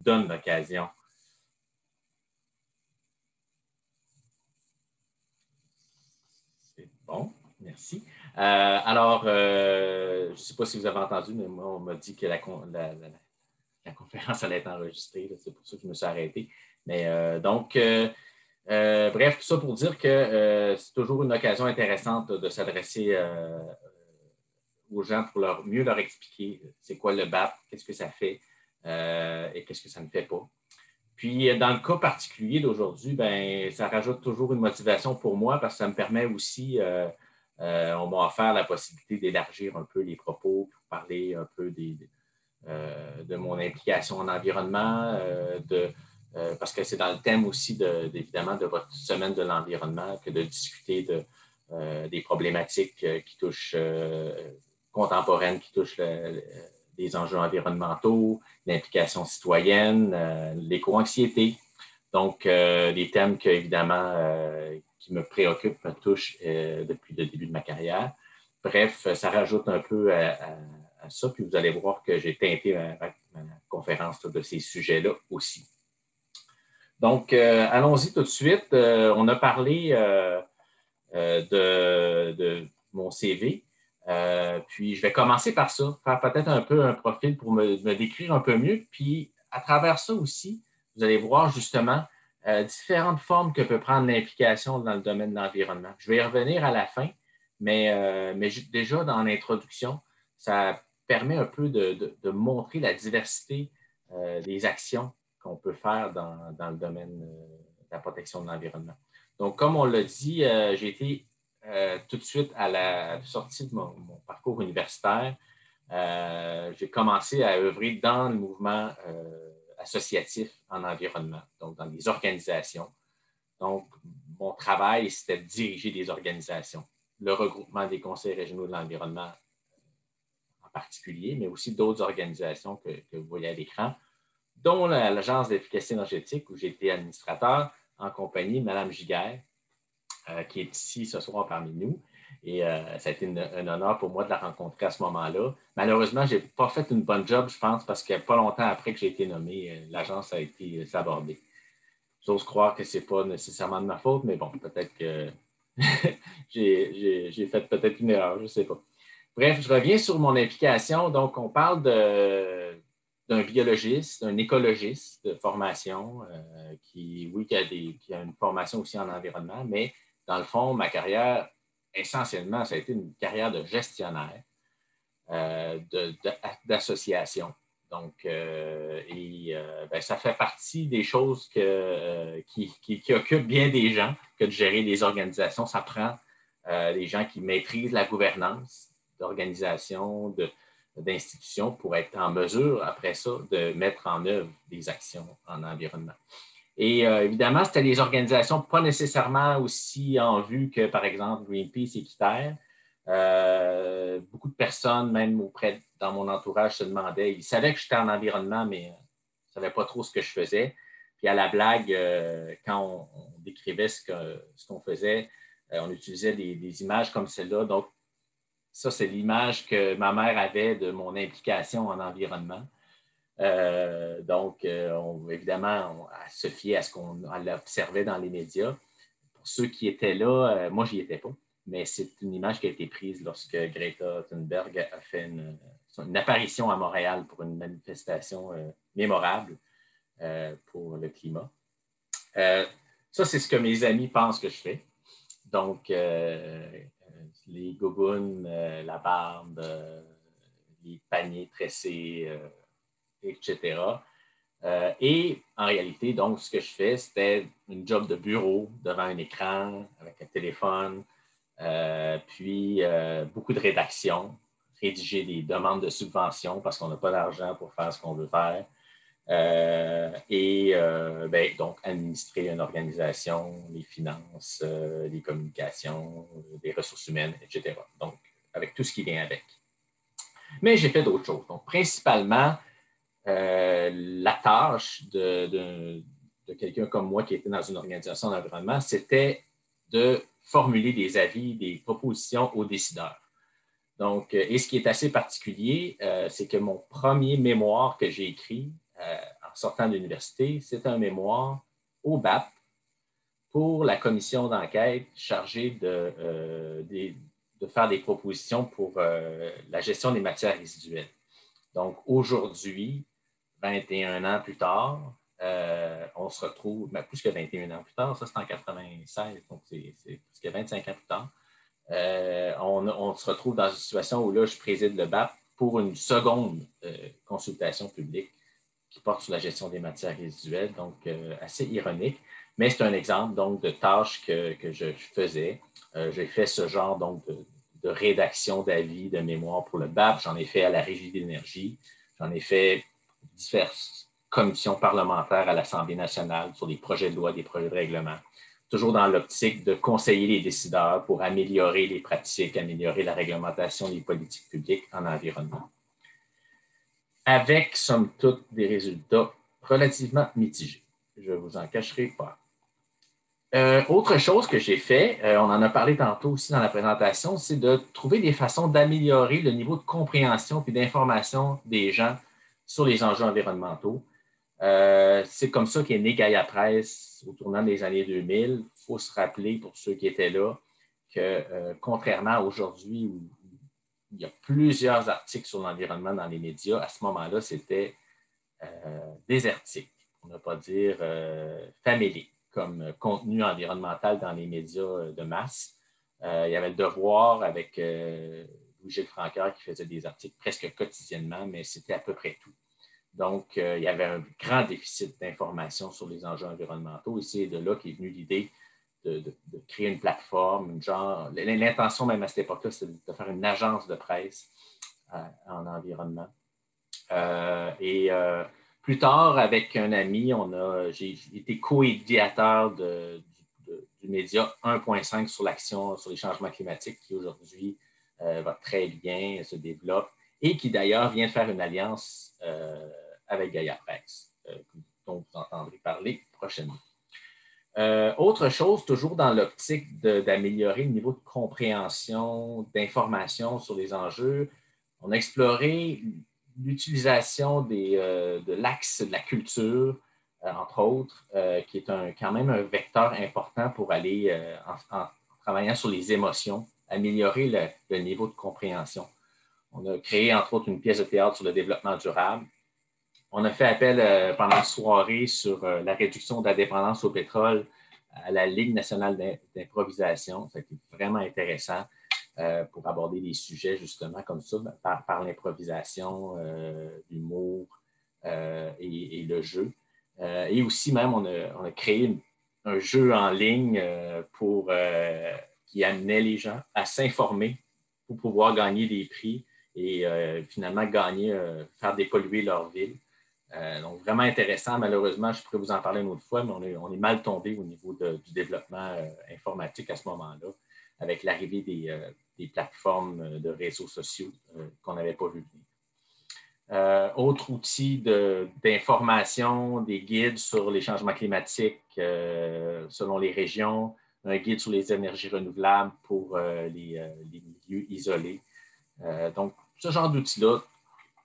donne l'occasion. C'est bon, merci. Je ne sais pas si vous avez entendu, mais moi, on m'a dit que la conférence allait être enregistrée. C'est pour ça que je me suis arrêté. Mais bref, tout ça pour dire que c'est toujours une occasion intéressante de s'adresser aux gens pour mieux leur expliquer c'est quoi le BAP, qu'est-ce que ça fait et qu'est-ce que ça ne fait pas. Puis, dans le cas particulier d'aujourd'hui, ben, ça rajoute toujours une motivation pour moi parce que ça me permet aussi, on m'a offert la possibilité d'élargir un peu les propos pour parler un peu de mon implication en environnement, parce que c'est dans le thème aussi, évidemment, de votre semaine de l'environnement que de discuter des problématiques qui touchent contemporaines, qui touchent les enjeux environnementaux, l'implication citoyenne, l'éco-anxiété. Donc, des thèmes que, évidemment, qui me préoccupent, me touchent depuis le début de ma carrière. Bref, ça rajoute un peu à ça, puis vous allez voir que j'ai teinté ma conférence de ces sujets-là aussi. Donc, allons-y tout de suite. On a parlé de mon CV. Puis, je vais commencer par ça, faire peut-être un peu un profil pour me décrire un peu mieux. Puis, à travers ça aussi, vous allez voir justement différentes formes que peut prendre l'implication dans le domaine de l'environnement. Je vais y revenir à la fin, mais déjà dans l'introduction, ça permet un peu de montrer la diversité des actions qu'on peut faire dans le domaine de la protection de l'environnement. Donc, comme on l'a dit, j'ai été tout de suite à la sortie de mon parcours universitaire, j'ai commencé à œuvrer dans le mouvement associatif en environnement, donc dans des organisations. Donc, mon travail, c'était de diriger des organisations, le regroupement des conseils régionaux de l'environnement en particulier, mais aussi d'autres organisations que vous voyez à l'écran, dont l'Agence d'efficacité énergétique, où j'ai été administrateur en compagnie de Mme Giguère, qui est ici ce soir parmi nous. Et ça a été un honneur pour moi de la rencontrer à ce moment-là. Malheureusement, je n'ai pas fait une bonne job, je pense, parce que pas longtemps après que j'ai été nommé, l'agence a été sabordée. J'ose croire que ce n'est pas nécessairement de ma faute, mais bon, peut-être que j'ai fait peut-être une erreur, je ne sais pas. Bref, je reviens sur mon implication. Donc, on parle d'un biologiste, d'un écologiste de formation qui a une formation aussi en environnement, mais dans le fond, ma carrière, essentiellement, ça a été une carrière de gestionnaire d'association. Donc, ça fait partie des choses qui occupent bien des gens que de gérer des organisations. Ça prend des gens qui maîtrisent la gouvernance d'organisations, d'institutions pour être en mesure, après ça, de mettre en œuvre des actions en environnement. Et évidemment, c'était des organisations pas nécessairement aussi en vue que, par exemple, Greenpeace et Équiterre. Beaucoup de personnes, même dans mon entourage, se demandaient, ils savaient que j'étais en environnement, mais ils ne savaient pas trop ce que je faisais. Puis à la blague, quand on décrivait ce qu'on faisait, on utilisait des images comme celle-là. Donc, ça, c'est l'image que ma mère avait de mon implication en environnement. Évidemment, elle se fiait à ce qu'on observait dans les médias. Pour ceux qui étaient là, moi, je n'y étais pas, mais c'est une image qui a été prise lorsque Greta Thunberg a fait une apparition à Montréal pour une manifestation mémorable pour le climat. Ça, c'est ce que mes amis pensent que je fais. Donc, les gougounes, la barbe, les paniers tressés, etc. Et en réalité, donc, ce que je fais, c'était une job de bureau devant un écran avec un téléphone, puis beaucoup de rédaction, rédiger des demandes de subvention parce qu'on n'a pas d'argent pour faire ce qu'on veut faire. Donc, administrer une organisation, les finances, les communications, les ressources humaines, etc. Donc, avec tout ce qui vient avec. Mais j'ai fait d'autres choses. Donc, principalement, la tâche de quelqu'un comme moi qui était dans une organisation d'environnement, c'était de formuler des avis, des propositions aux décideurs. Donc, et ce qui est assez particulier, c'est que mon premier mémoire que j'ai écrit en sortant de l'université, c'est un mémoire au BAP pour la commission d'enquête chargée de faire des propositions pour la gestion des matières résiduelles. Donc, aujourd'hui, 21 ans plus tard, on se retrouve, plus que 21 ans plus tard, ça c'est en 96, donc c'est presque 25 ans plus tard, on se retrouve dans une situation où là, je préside le BAP pour une seconde consultation publique qui porte sur la gestion des matières résiduelles, donc assez ironique, mais c'est un exemple donc de tâches que je faisais. J'ai fait ce genre donc de rédaction d'avis, de mémoire pour le BAP, j'en ai fait à la Régie d'énergie, j'en ai fait diverses commissions parlementaires à l'Assemblée nationale sur des projets de loi, des projets de règlement, toujours dans l'optique de conseiller les décideurs pour améliorer les pratiques, améliorer la réglementation des politiques publiques en environnement. Avec, somme toute, des résultats relativement mitigés. Je ne vous en cacherai pas. Autre chose que j'ai fait, on en a parlé tantôt aussi dans la présentation, c'est de trouver des façons d'améliorer le niveau de compréhension et d'information des gens sur les enjeux environnementaux. C'est comme ça qu'est né Gaia Presse au tournant des années 2000. Il faut se rappeler, pour ceux qui étaient là, que contrairement à aujourd'hui où il y a plusieurs articles sur l'environnement dans les médias, à ce moment-là, c'était désertique, pour ne pas dire famélique, comme contenu environnemental dans les médias de masse. Il y avait le Devoir avec Louis-Gilles Francoeur qui faisait des articles presque quotidiennement, mais c'était à peu près tout. Donc, il y avait un grand déficit d'information sur les enjeux environnementaux et c'est de là qu'est venue l'idée de créer une plateforme, l'intention même à cette époque-là, c'était de faire une agence de presse en environnement. Plus tard, avec un ami, j'ai été co-éditeur du média 1.5 sur l'action sur les changements climatiques qui aujourd'hui va très bien, se développe et qui d'ailleurs vient faire une alliance avec Gaia Presse, dont vous entendrez parler prochainement. Autre chose, toujours dans l'optique d'améliorer le niveau de compréhension, d'information sur les enjeux, on a exploré l'utilisation de l'axe de la culture, entre autres, qui est quand même un vecteur important pour aller, en travaillant sur les émotions, améliorer le niveau de compréhension. On a créé, entre autres, une pièce de théâtre sur le développement durable. On a fait appel pendant une soirée sur la réduction de la dépendance au pétrole à la Ligue nationale d'improvisation. C'était vraiment intéressant pour aborder des sujets justement comme ça, par l'improvisation, l'humour et le jeu. Et aussi même, on a créé un jeu en ligne qui amenait les gens à s'informer pour pouvoir gagner des prix et finalement faire dépolluer leur ville. Donc, vraiment intéressant. Malheureusement, je pourrais vous en parler une autre fois, mais on est mal tombé au niveau du développement informatique à ce moment-là, avec l'arrivée des plateformes de réseaux sociaux qu'on n'avait pas vu venir. Autre outil d'information, des guides sur les changements climatiques selon les régions, un guide sur les énergies renouvelables pour les milieux isolés. Donc, ce genre d'outils-là,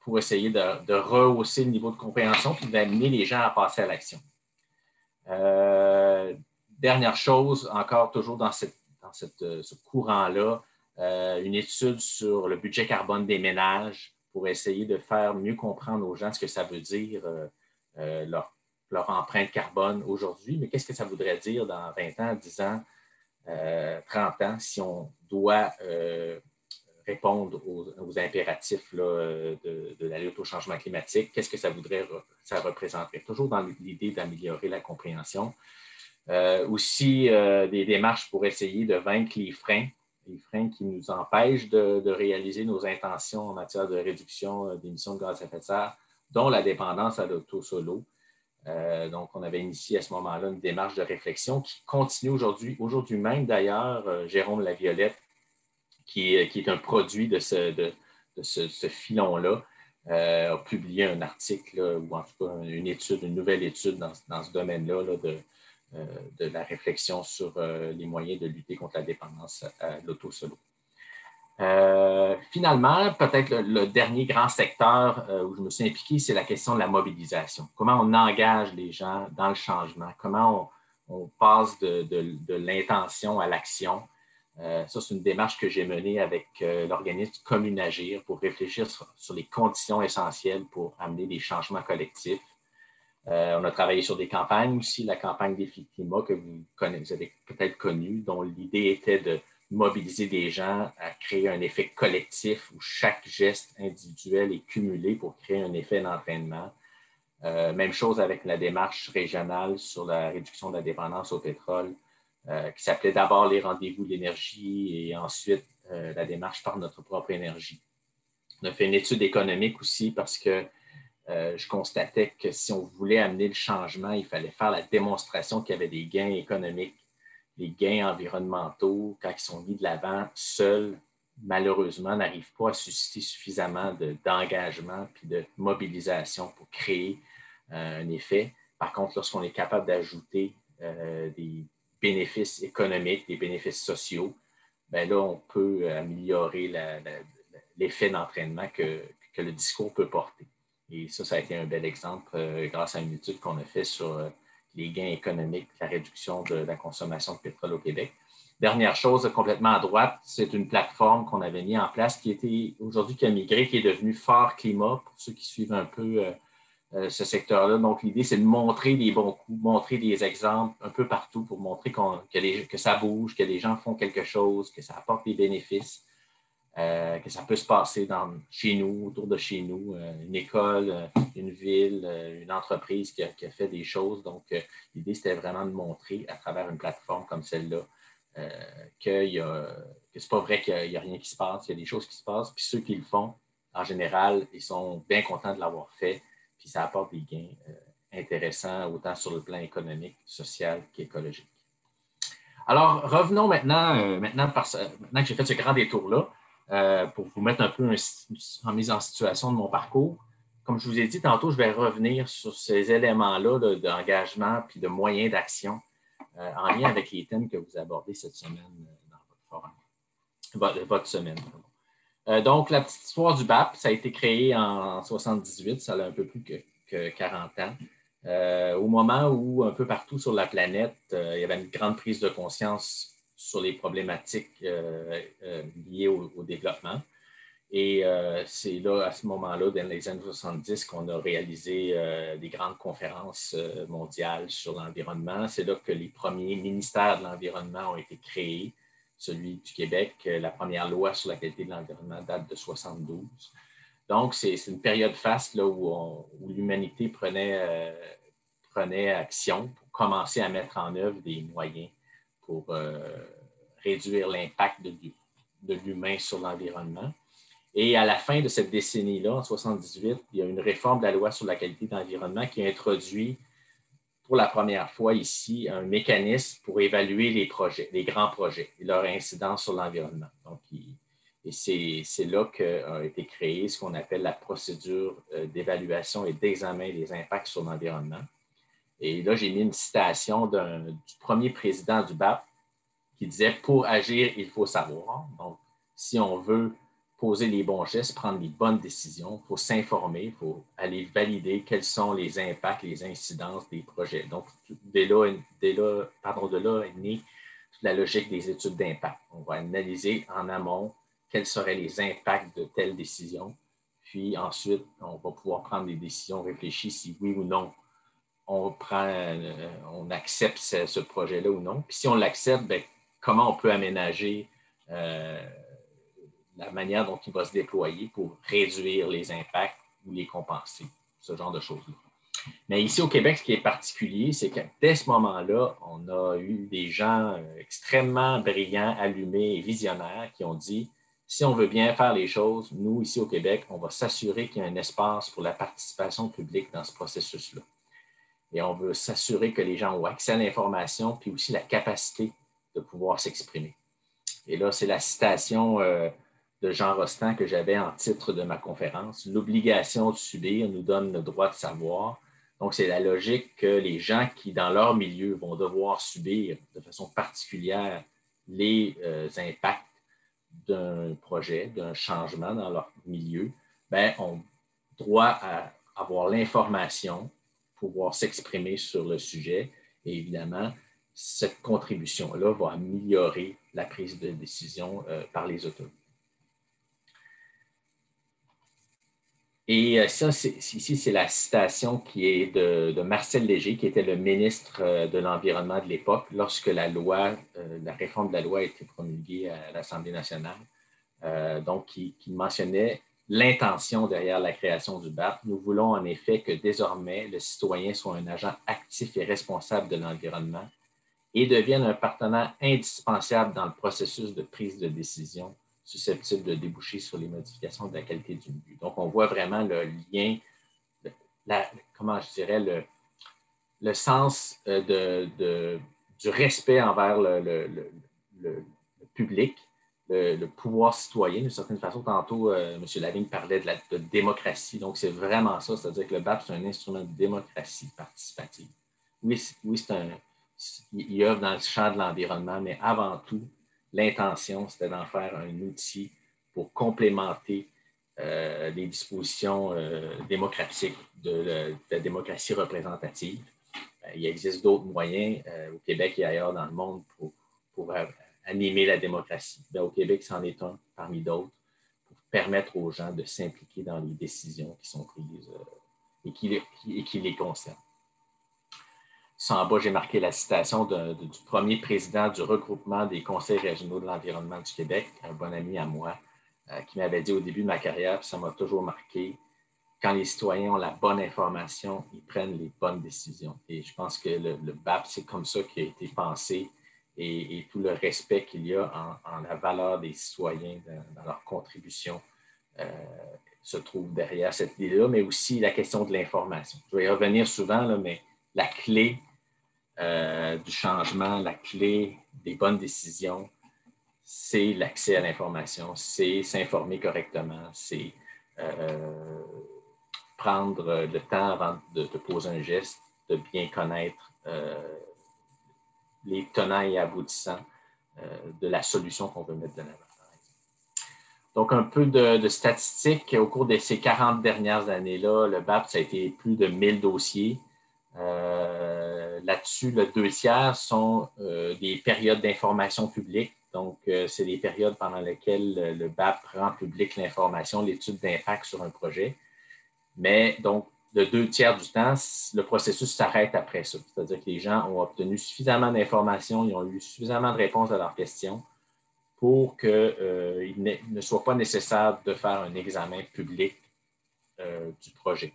pour essayer de rehausser le niveau de compréhension et d'amener les gens à passer à l'action. Dernière chose, encore toujours dans ce courant-là, une étude sur le budget carbone des ménages pour essayer de faire mieux comprendre aux gens ce que ça veut dire leur empreinte carbone aujourd'hui, mais qu'est-ce que ça voudrait dire dans 20 ans, 10 ans, 30 ans si on doit répondre aux impératifs là, de la lutte au changement climatique. Qu'est-ce que ça représenterait? Toujours dans l'idée d'améliorer la compréhension. Aussi, des démarches pour essayer de vaincre les freins qui nous empêchent de réaliser nos intentions en matière de réduction d'émissions de gaz à effet de serre, dont la dépendance à l'auto-solo. Donc, on avait initié à ce moment-là une démarche de réflexion qui continue aujourd'hui. Aujourd'hui même, d'ailleurs, Jérôme Laviolette, qui est un produit de ce filon-là, a publié un article, ou en tout cas une nouvelle étude dans ce domaine-là de la réflexion sur les moyens de lutter contre la dépendance à l'auto-solo. Finalement, peut-être le dernier grand secteur où je me suis impliqué, c'est la question de la mobilisation. Comment on engage les gens dans le changement? Comment on passe de l'intention à l'action? Ça, c'est une démarche que j'ai menée avec l'organisme Communagir pour réfléchir sur les conditions essentielles pour amener des changements collectifs. On a travaillé sur des campagnes aussi, la campagne Défi Climat que vous avez peut-être connue, dont l'idée était de mobiliser des gens à créer un effet collectif où chaque geste individuel est cumulé pour créer un effet d'entraînement. Même chose avec la démarche régionale sur la réduction de la dépendance au pétrole, qui s'appelait d'abord les rendez-vous de l'énergie et ensuite la démarche par notre propre énergie. On a fait une étude économique aussi parce que je constatais que si on voulait amener le changement, il fallait faire la démonstration qu'il y avait des gains économiques, des gains environnementaux, quand ils sont mis de l'avant, seuls, malheureusement, n'arrivent pas à susciter suffisamment d'engagement puis de mobilisation pour créer un effet. Par contre, lorsqu'on est capable d'ajouter des bénéfices économiques, des bénéfices sociaux, bien là, on peut améliorer l'effet d'entraînement que le discours peut porter. Et ça a été un bel exemple grâce à une étude qu'on a faite sur les gains économiques, la réduction de la consommation de pétrole au Québec. Dernière chose, complètement à droite, c'est une plateforme qu'on avait mis en place qui était aujourd'hui qui a migré, qui est devenue Fort Climat, pour ceux qui suivent un peu ce secteur-là. Donc, l'idée, c'est de montrer des bons coups, montrer des exemples un peu partout pour montrer que ça bouge, que les gens font quelque chose, que ça apporte des bénéfices. Que ça peut se passer chez nous, autour de chez nous, une école, une ville, une entreprise qui a fait des choses. Donc, l'idée, c'était vraiment de montrer à travers une plateforme comme celle-là que c'est pas vrai qu'il n'y a rien qui se passe, il y a des choses qui se passent. Puis ceux qui le font, en général, ils sont bien contents de l'avoir fait. Puis ça apporte des gains intéressants, autant sur le plan économique, social qu'écologique. Alors, revenons maintenant que j'ai fait ce grand détour-là, pour vous mettre un peu en mise en situation de mon parcours. Comme je vous ai dit tantôt, je vais revenir sur ces éléments-là d'engagement puis de moyens d'action en lien avec les thèmes que vous abordez cette semaine dans votre forum, votre semaine. Donc, la petite histoire du BAP, ça a été créé en 1978, ça a un peu plus que 40 ans. Au moment où, un peu partout sur la planète, il y avait une grande prise de conscience sur les problématiques liées au développement. Et c'est là, à ce moment-là, dans les années 70, qu'on a réalisé des grandes conférences mondiales sur l'environnement. C'est là que les premiers ministères de l'environnement ont été créés. Celui du Québec, la première loi sur la qualité de l'environnement date de 1972. Donc, c'est une période faste là, où l'humanité prenait action pour commencer à mettre en œuvre des moyens pour réduire l'impact de l'humain sur l'environnement. Et à la fin de cette décennie-là, en 1978, il y a une réforme de la loi sur la qualité de l'environnement qui a introduit pour la première fois ici un mécanisme pour évaluer les grands projets et leur incidence sur l'environnement. Donc, et c'est là qu'a été créée ce qu'on appelle la procédure d'évaluation et d'examen des impacts sur l'environnement. Et là, j'ai mis une citation du premier président du BAP qui disait « Pour agir, il faut savoir ». Donc, si on veut poser les bons gestes, prendre les bonnes décisions, il faut s'informer, il faut aller valider quels sont les impacts, les incidences des projets. Donc, de là est née la logique des études d'impact. On va analyser en amont quels seraient les impacts de telle décision, puis ensuite, on va pouvoir prendre des décisions réfléchies si oui ou non on accepte ce projet-là ou non. Puis si on l'accepte, bien, comment on peut aménager la manière dont il va se déployer pour réduire les impacts ou les compenser, ce genre de choses-là. Mais ici au Québec, ce qui est particulier, c'est que dès ce moment-là, on a eu des gens extrêmement brillants, allumés et visionnaires qui ont dit, si on veut bien faire les choses, nous, ici au Québec, on va s'assurer qu'il y a un espace pour la participation publique dans ce processus-là. Et on veut s'assurer que les gens ont accès à l'information, puis aussi la capacité de pouvoir s'exprimer. Et là, c'est la citation de Jean Rostand que j'avais en titre de ma conférence. L'obligation de subir nous donne le droit de savoir. Donc, c'est la logique que les gens qui, dans leur milieu, vont devoir subir de façon particulière les impacts d'un projet, d'un changement dans leur milieu, bien, ont droit à avoir l'information, pouvoir s'exprimer sur le sujet. Et évidemment, cette contribution-là va améliorer la prise de décision par les autorités. Et ça, ici, c'est la citation qui est de Marcel Léger, qui était le ministre de l'Environnement de l'époque, lorsque la réforme de la loi a été promulguée à l'Assemblée nationale. Donc, qui mentionnait l'intention derrière la création du BAP. Nous voulons en effet que désormais, le citoyen soit un agent actif et responsable de l'environnement et devienne un partenaire indispensable dans le processus de prise de décision susceptible de déboucher sur les modifications de la qualité du milieu. Donc, on voit vraiment le lien, comment je dirais, le sens du respect envers le public, le pouvoir citoyen, d'une certaine façon. Tantôt, M. Lavigne parlait de démocratie. Donc, c'est vraiment ça, c'est-à-dire que le BAP, c'est un instrument de démocratie participative. Oui, il œuvre dans le champ de l'environnement, mais avant tout, l'intention, c'était d'en faire un outil pour complémenter les dispositions démocratiques de la démocratie représentative. Il existe d'autres moyens au Québec et ailleurs dans le monde pour animer la démocratie. Bien, au Québec, c'en est un parmi d'autres pour permettre aux gens de s'impliquer dans les décisions qui sont prises et qui les concernent. Ça, en bas, j'ai marqué la citation du premier président du regroupement des conseils régionaux de l'environnement du Québec, un bon ami à moi, qui m'avait dit au début de ma carrière, puis ça m'a toujours marqué, quand les citoyens ont la bonne information, ils prennent les bonnes décisions. Et je pense que le BAP, c'est comme ça qu'il a été pensé et tout le respect qu'il y a en la valeur des citoyens dans leur contribution se trouve derrière cette idée-là, mais aussi la question de l'information. Je vais y revenir souvent, là, mais la clé du changement, la clé des bonnes décisions, c'est l'accès à l'information, c'est s'informer correctement, c'est prendre le temps avant de poser un geste, de bien connaître les tenants et aboutissants de la solution qu'on veut mettre de l'avant. Donc, un peu de statistiques. Au cours de ces 40 dernières années-là, le BAP, ça a été plus de 1000 dossiers. Là-dessus, le 2/3 sont des périodes d'information publique. Donc, c'est des périodes pendant lesquelles le BAP rend public l'information, l'étude d'impact sur un projet. Mais donc, le 2/3 du temps, le processus s'arrête après ça. C'est-à-dire que les gens ont obtenu suffisamment d'informations, ils ont eu suffisamment de réponses à leurs questions pour qu'il ne soit pas nécessaire de faire un examen public du projet.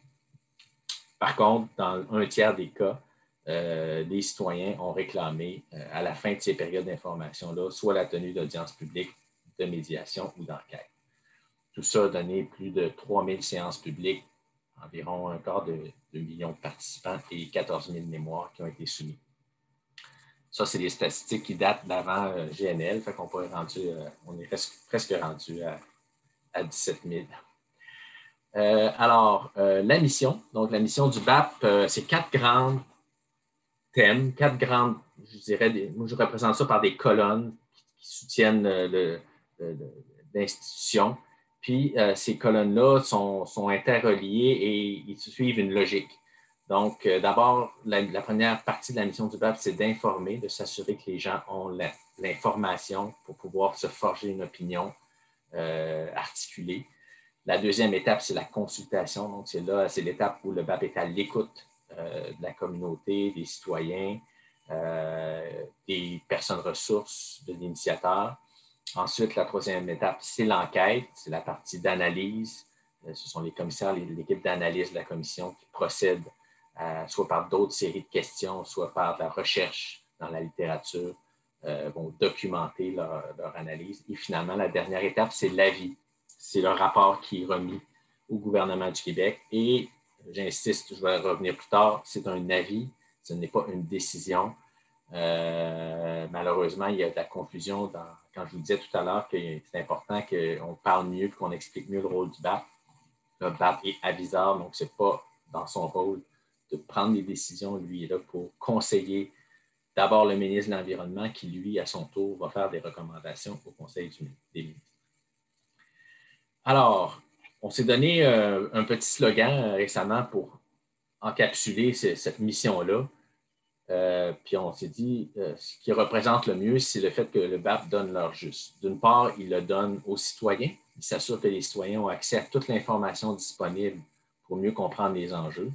Par contre, dans 1/3 des cas, les citoyens ont réclamé à la fin de ces périodes d'information-là, soit la tenue d'audience publique, de médiation ou d'enquête. Tout ça a donné plus de 3000 séances publiques, environ un quart de million de participants et 14 000 mémoires qui ont été soumis. Ça, c'est des statistiques qui datent d'avant GNL, fait qu'on on est presque rendu à 17 000. La mission. Donc, la mission du BAP, c'est 4 grands thèmes, 4 grandes, je dirais, moi je représente ça par des colonnes qui soutiennent l'institution. Puis, ces colonnes-là sont interreliées et ils suivent une logique. Donc, d'abord, la première partie de la mission du BAP, c'est d'informer, de s'assurer que les gens ont l'information pour pouvoir se forger une opinion articulée. La deuxième étape, c'est la consultation. Donc, c'est l'étape où le BAP est à l'écoute de la communauté, des citoyens, des personnes ressources, de l'initiateur. Ensuite, la troisième étape, c'est l'enquête, c'est la partie d'analyse. Ce sont les commissaires, l'équipe d'analyse de la commission qui procède soit par d'autres séries de questions, soit par de la recherche dans la littérature, vont documenter leur analyse. Et finalement, la dernière étape, c'est l'avis. C'est le rapport qui est remis au gouvernement du Québec. Et j'insiste, je vais revenir plus tard, c'est un avis, ce n'est pas une décision. Malheureusement, il y a de la confusion quand je vous disais tout à l'heure que c'est important qu'on parle mieux et qu'on explique mieux le rôle du BAP. Le BAP est aviseur, donc ce n'est pas dans son rôle de prendre des décisions. Lui est là pour conseiller d'abord le ministre de l'Environnement qui, lui, à son tour, va faire des recommandations au Conseil des ministres. Alors, on s'est donné un petit slogan récemment pour encapsuler cette mission-là. Puis on s'est dit, ce qui représente le mieux, c'est le fait que le BAP donne leur juste. D'une part, il le donne aux citoyens. Il s'assure que les citoyens ont accès à toute l'information disponible pour mieux comprendre les enjeux.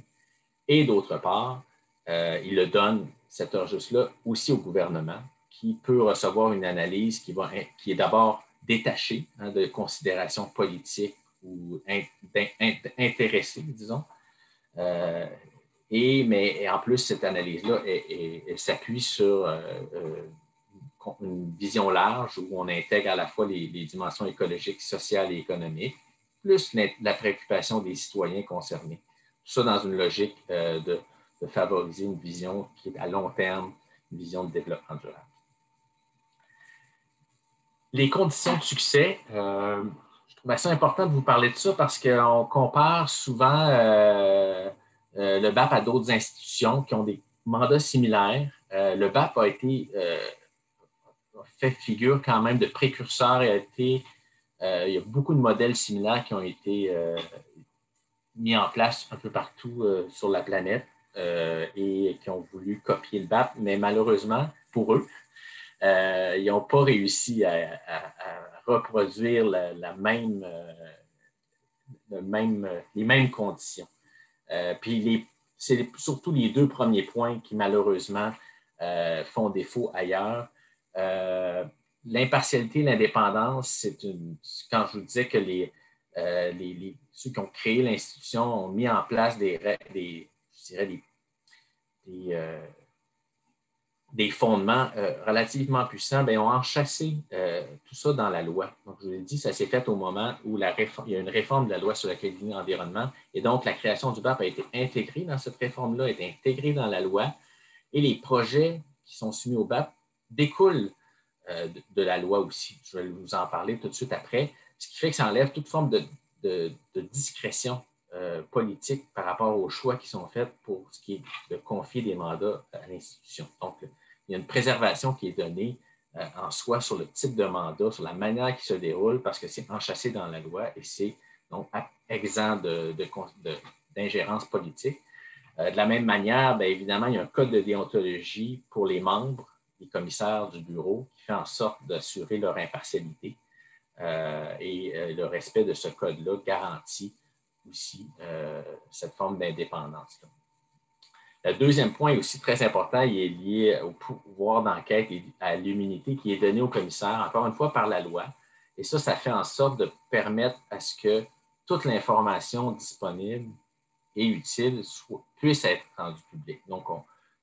Et d'autre part, il le donne, cette heure juste-là, aussi au gouvernement, qui peut recevoir une analyse qui est d'abord détachée de considérations politiques ou intéressées, disons. Mais en plus, cette analyse-là elle s'appuie sur une vision large où on intègre à la fois les dimensions écologiques, sociales et économiques, plus la préoccupation des citoyens concernés. Tout ça dans une logique de favoriser une vision qui est à long terme, une vision de développement durable. Les conditions de succès, je trouve assez important de vous parler de ça parce qu'on compare souvent le BAP à d'autres institutions qui ont des mandats similaires. Le BAP a été fait figure quand même de précurseur et il y a beaucoup de modèles similaires qui ont été mis en place un peu partout sur la planète et qui ont voulu copier le BAP, mais malheureusement, pour eux, ils n'ont pas réussi à reproduire les mêmes conditions. Puis c'est surtout les deux premiers points qui, malheureusement, font défaut ailleurs. L'impartialité et l'indépendance, quand je vous disais que ceux qui ont créé l'institution ont mis en place des fondements relativement puissants, bien, ont enchâssé tout ça dans la loi. Donc, je vous l'ai dit, ça s'est fait au moment où il y a une réforme de la loi sur la qualité de l'environnement, et donc la création du BAP a été intégrée dans cette réforme-là, a été intégrée dans la loi, et les projets qui sont soumis au BAP découlent de la loi aussi. Je vais vous en parler tout de suite après, ce qui fait que ça enlève toute forme de discrétion politique par rapport aux choix qui sont faits pour ce qui est de confier des mandats à l'institution. Donc, il y a une préservation qui est donnée en soi sur le type de mandat, sur la manière qui se déroule, parce que c'est enchâssé dans la loi et c'est donc exempt d'ingérence politique. De la même manière, bien évidemment, il y a un code de déontologie pour les membres, les commissaires du bureau, qui fait en sorte d'assurer leur impartialité. Et le respect de ce code-là garantit aussi cette forme d'indépendance. Le deuxième point est aussi très important, il est lié au pouvoir d'enquête et à l'immunité qui est donnée au commissaire, encore une fois par la loi. Et ça fait en sorte de permettre à ce que toute l'information disponible et utile puisse être rendue publique. Donc,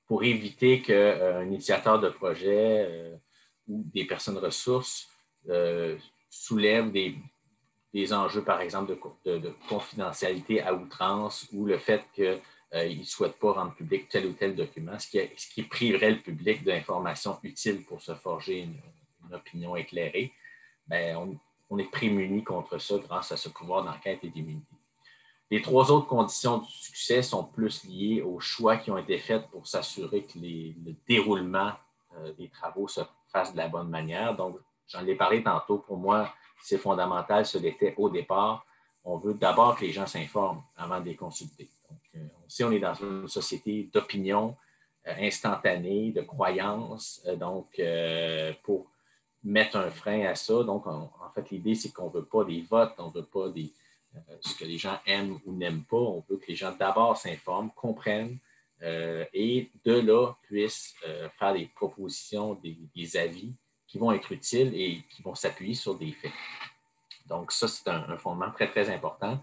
pour éviter qu'un initiateur de projet ou des personnes ressources soulèvent des enjeux, par exemple, de confidentialité à outrance ou le fait qu'ils ne souhaitent pas rendre public tel ou tel document, ce qui priverait le public d'informations utiles pour se forger une opinion éclairée. Bien, on est prémuni contre ça grâce à ce pouvoir d'enquête et d'immunité. Les trois autres conditions du succès sont plus liées aux choix qui ont été faits pour s'assurer que le déroulement des travaux se fasse de la bonne manière. Donc, j'en ai parlé tantôt, pour moi, c'est fondamental, ce l'était au départ. On veut d'abord que les gens s'informent avant de les consulter. Donc, si on est dans une société d'opinion instantanée, de croyance, pour mettre un frein à ça, donc en fait, l'idée, c'est qu'on ne veut pas des votes, on ne veut pas ce que les gens aiment ou n'aiment pas. On veut que les gens d'abord s'informent, comprennent et de là puissent faire des propositions, des avis qui vont être utiles et qui vont s'appuyer sur des faits. Donc ça, c'est un fondement très, très important.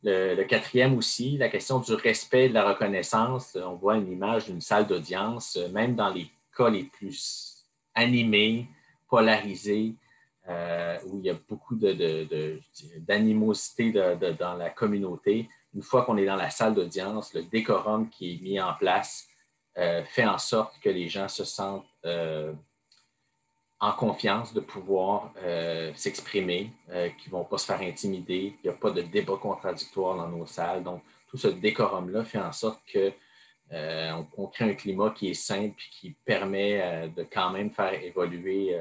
Le quatrième aussi, la question du respect de la reconnaissance. On voit une image d'une salle d'audience, même dans les cas les plus animés, polarisés, où il y a beaucoup d'animosité dans la communauté. Une fois qu'on est dans la salle d'audience, le décorum qui est mis en place fait en sorte que les gens se sentent en confiance de pouvoir s'exprimer, qu'ils ne vont pas se faire intimider. Il n'y a pas de débat contradictoire dans nos salles. Donc, tout ce décorum-là fait en sorte qu'on crée un climat qui est simple et qui permet de quand même faire évoluer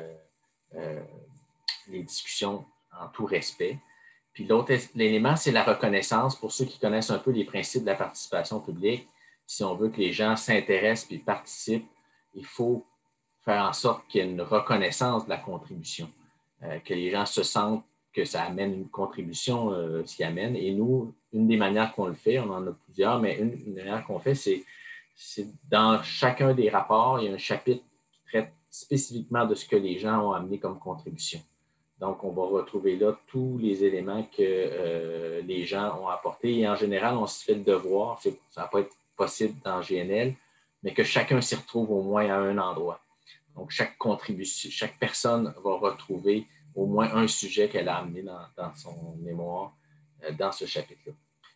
les discussions en tout respect. Puis l'autre élément, c'est la reconnaissance. Pour ceux qui connaissent un peu les principes de la participation publique, si on veut que les gens s'intéressent et participent, il faut faire en sorte qu'il y ait une reconnaissance de la contribution, que les gens se sentent que ça amène une contribution, ce qui amène. Et nous, une des manières qu'on le fait, on en a plusieurs, mais une manière qu'on fait, c'est dans chacun des rapports, il y a un chapitre qui traite spécifiquement de ce que les gens ont amené comme contribution. Donc, on va retrouver là tous les éléments que les gens ont apportés. Et en général, on se fait le devoir, ça ne va pas être possible dans GNL, mais que chacun s'y retrouve au moins à un endroit. Donc, chaque contribution, chaque personne va retrouver au moins un sujet qu'elle a amené dans son mémoire dans ce chapitre-là.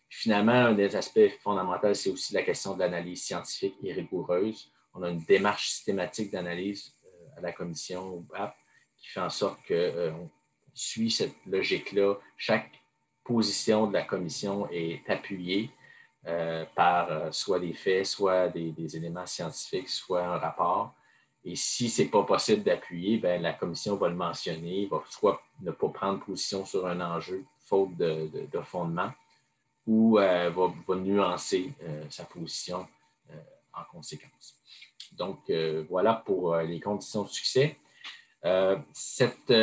Finalement, un des aspects fondamentaux, c'est aussi la question de l'analyse scientifique et rigoureuse. On a une démarche systématique d'analyse à la commission au BAP qui fait en sorte qu'on suit cette logique-là. Chaque position de la commission est appuyée par soit des faits, soit des éléments scientifiques, soit un rapport. Et si ce n'est pas possible d'appuyer, bien, la commission va le mentionner, va soit ne pas prendre position sur un enjeu, faute de fondement, ou va nuancer sa position en conséquence. Donc, voilà pour les conditions de succès. Cette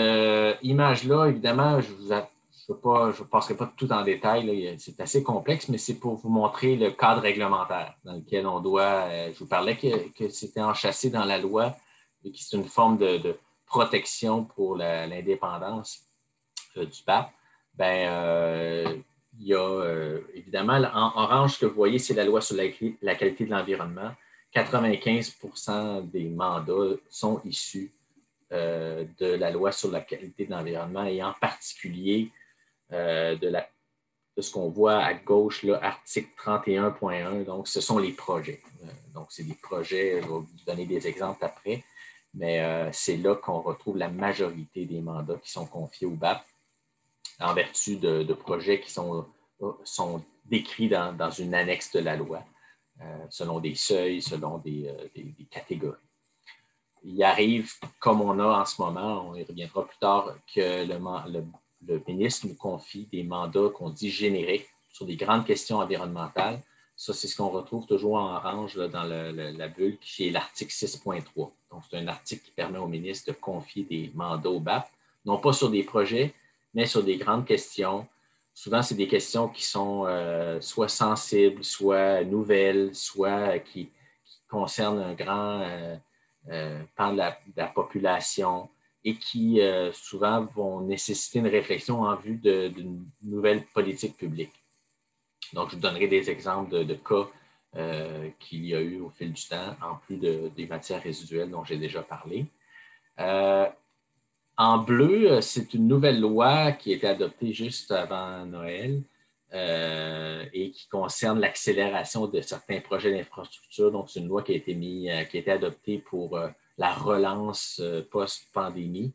image-là, évidemment, je ne passerai pas tout en détail, c'est assez complexe, mais c'est pour vous montrer le cadre réglementaire dans lequel on doit, je vous parlais que c'était enchâssé dans la loi et que c'est une forme de protection pour l'indépendance du pape. Il y a évidemment, en orange, ce que vous voyez, c'est la loi sur la qualité de l'environnement. 95% des mandats sont issus de la loi sur la qualité de l'environnement et en particulier de ce qu'on voit à gauche, là, article 31.1. Donc, ce sont les projets. Donc, c'est des projets, je vais vous donner des exemples après, mais c'est là qu'on retrouve la majorité des mandats qui sont confiés au BAP en vertu de projets qui sont décrits dans une annexe de la loi, selon des seuils, selon des catégories. Il arrive, comme on a en ce moment, on y reviendra plus tard, que le ministre nous confie des mandats qu'on dit génériques sur des grandes questions environnementales. Ça, c'est ce qu'on retrouve toujours en orange là, dans la bulle, qui est l'article 6.3. Donc, c'est un article qui permet au ministre de confier des mandats au BAP, non pas sur des projets, mais sur des grandes questions. Souvent, c'est des questions qui sont soit sensibles, soit nouvelles, soit qui concernent un grand pan de la population et qui souvent vont nécessiter une réflexion en vue d'une nouvelle politique publique. Donc, je vous donnerai des exemples de cas qu'il y a eu au fil du temps, en plus des matières résiduelles dont j'ai déjà parlé. En bleu, c'est une nouvelle loi qui a été adoptée juste avant Noël et qui concerne l'accélération de certains projets d'infrastructure. Donc, c'est une loi qui a été adoptée pour la relance post-pandémie.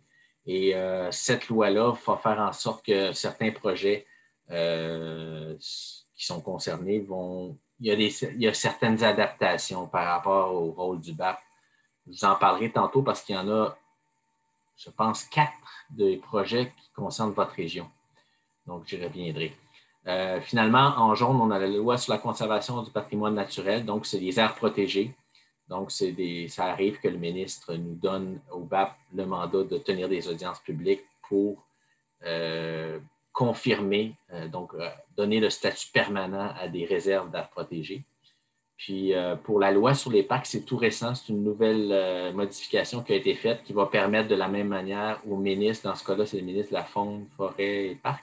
Et cette loi-là va faire en sorte que certains projets qui sont concernés il y a certaines adaptations par rapport au rôle du BAP. Je vous en parlerai tantôt parce qu'il y en a, je pense, 4 des projets qui concernent votre région. Donc, j'y reviendrai. Finalement, en jaune, on a la loi sur la conservation du patrimoine naturel. Donc, c'est les aires protégées. Donc, ça arrive que le ministre nous donne au BAP le mandat de tenir des audiences publiques pour confirmer, donner le statut permanent à des réserves d'aires protégées. Puis, pour la loi sur les parcs, c'est tout récent. C'est une nouvelle modification qui a été faite qui va permettre de la même manière au ministre, dans ce cas-là, c'est le ministre de la Faune, Forêt et Parcs,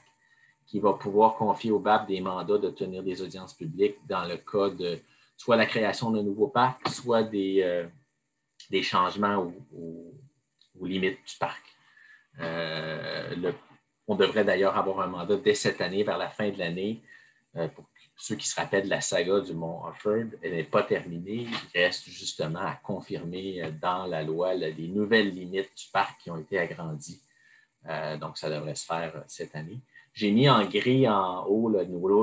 qui va pouvoir confier au BAP des mandats de tenir des audiences publiques dans le cas de soit la création d'un nouveau parc, soit des changements aux limites du parc. On devrait d'ailleurs avoir un mandat dès cette année, vers la fin de l'année, pour ceux qui se rappellent de la saga du Mont Offord. Elle n'est pas terminée. Il reste justement à confirmer dans la loi les nouvelles limites du parc qui ont été agrandies. Donc, ça devrait se faire cette année. J'ai mis en gris en haut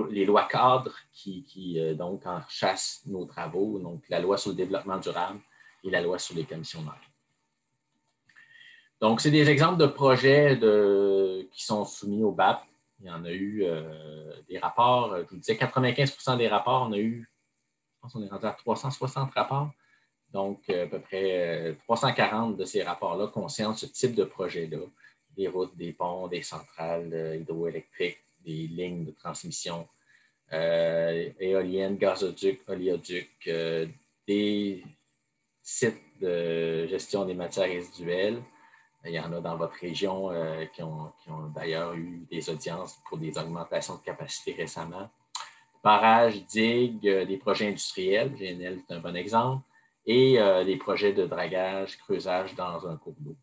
les lois cadres qui donc enchâssent nos travaux, donc la loi sur le développement durable et la loi sur les commissions d'enquête. Donc, c'est des exemples de projets qui sont soumis au BAP. Il y en a eu des rapports, je vous disais 95% des rapports, je pense qu'on est rendu à 360 rapports. Donc, à peu près 340 de ces rapports-là concernent ce type de projet-là. Des routes, des ponts, des centrales hydroélectriques, des lignes de transmission, éoliennes, gazoducs, oléoducs, des sites de gestion des matières résiduelles. Il y en a dans votre région qui ont d'ailleurs eu des audiences pour des augmentations de capacité récemment. Barrages, digues, des projets industriels, GNL c'est un bon exemple, et des projets de dragage, creusage dans un cours d'eau.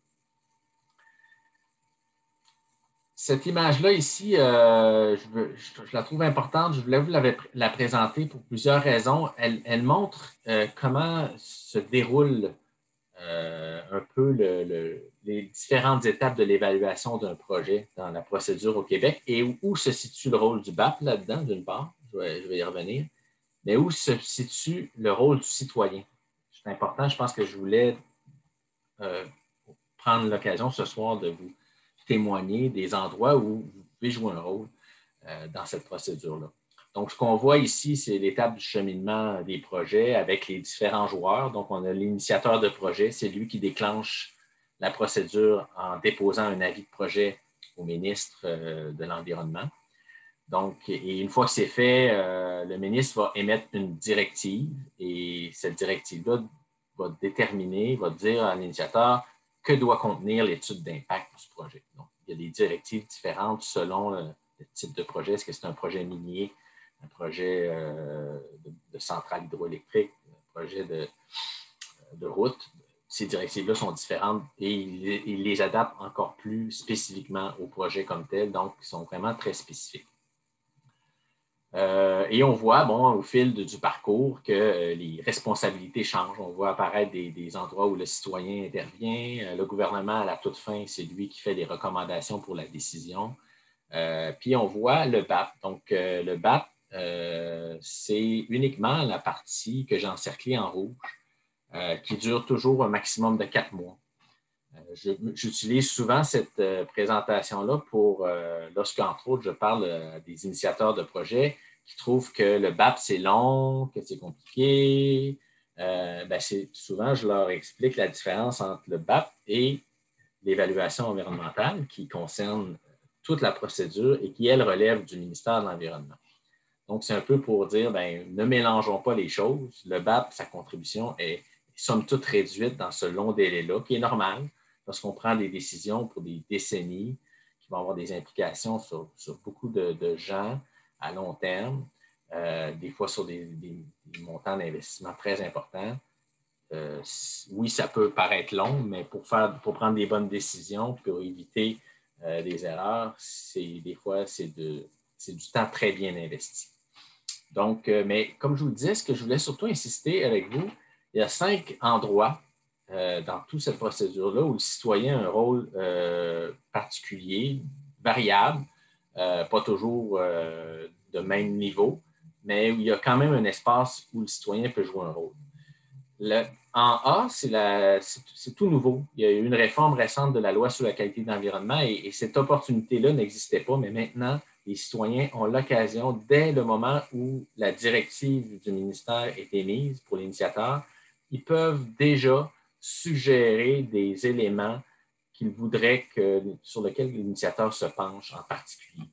Cette image-là ici, je la trouve importante. Je voulais vous la présenter pour plusieurs raisons. Elle montre comment se déroule un peu les différentes étapes de l'évaluation d'un projet dans la procédure au Québec et où se situe le rôle du BAP là-dedans, d'une part, je vais y revenir, mais où se situe le rôle du citoyen. C'est important, je pense que je voulais prendre l'occasion ce soir de vous témoigner des endroits où vous pouvez jouer un rôle dans cette procédure-là. Donc, ce qu'on voit ici, c'est l'étape du cheminement des projets avec les différents joueurs. Donc, on a l'initiateur de projet, c'est lui qui déclenche la procédure en déposant un avis de projet au ministre de l'Environnement. Donc, et une fois que c'est fait, le ministre va émettre une directive et cette directive-là va déterminer, va dire à l'initiateur que doit contenir l'étude d'impact du projet. Donc, il y a des directives différentes selon le type de projet. Est-ce que c'est un projet minier, un projet de centrale hydroélectrique, un projet de route? Ces directives-là sont différentes et ils les adaptent encore plus spécifiquement au projet comme tel, donc ils sont vraiment très spécifiques. Et on voit, au fil du parcours, que les responsabilités changent. On voit apparaître des endroits où le citoyen intervient. Le gouvernement, à la toute fin, c'est lui qui fait les recommandations pour la décision. Puis on voit le BAP. Donc, le BAP, c'est uniquement la partie que j'ai encerclée en rouge, qui dure toujours un maximum de 4 mois. J'utilise souvent cette présentation-là pour, lorsqu'entre autres, je parle des initiateurs de projets qui trouvent que le BAP, c'est long, que c'est compliqué. Souvent, je leur explique la différence entre le BAP et l'évaluation environnementale qui concerne toute la procédure et qui, elle, relève du ministère de l'Environnement. Donc, c'est un peu pour dire, ne mélangeons pas les choses. Le BAP, sa contribution est somme toute réduite dans ce long délai-là, qui est normal lorsqu'on prend des décisions pour des décennies qui vont avoir des implications sur beaucoup de gens à long terme, des fois sur des montants d'investissement très importants. Oui, ça peut paraître long, mais pour prendre des bonnes décisions, pour éviter des erreurs, des fois, c'est du temps très bien investi. Donc, mais comme je vous le disais, ce que je voulais surtout insister avec vous, il y a 5 endroits dans toute cette procédure-là où le citoyen a un rôle particulier, variable, pas toujours de même niveau, mais où il y a quand même un espace où le citoyen peut jouer un rôle. En A, c'est tout nouveau. Il y a eu une réforme récente de la loi sur la qualité de l'environnement et cette opportunité-là n'existait pas, mais maintenant, les citoyens ont l'occasion, dès le moment où la directive du ministère est émise pour l'initiateur, ils peuvent déjà suggérer des éléments qu'ils voudraient sur lesquels l'initiateur se penche en particulier.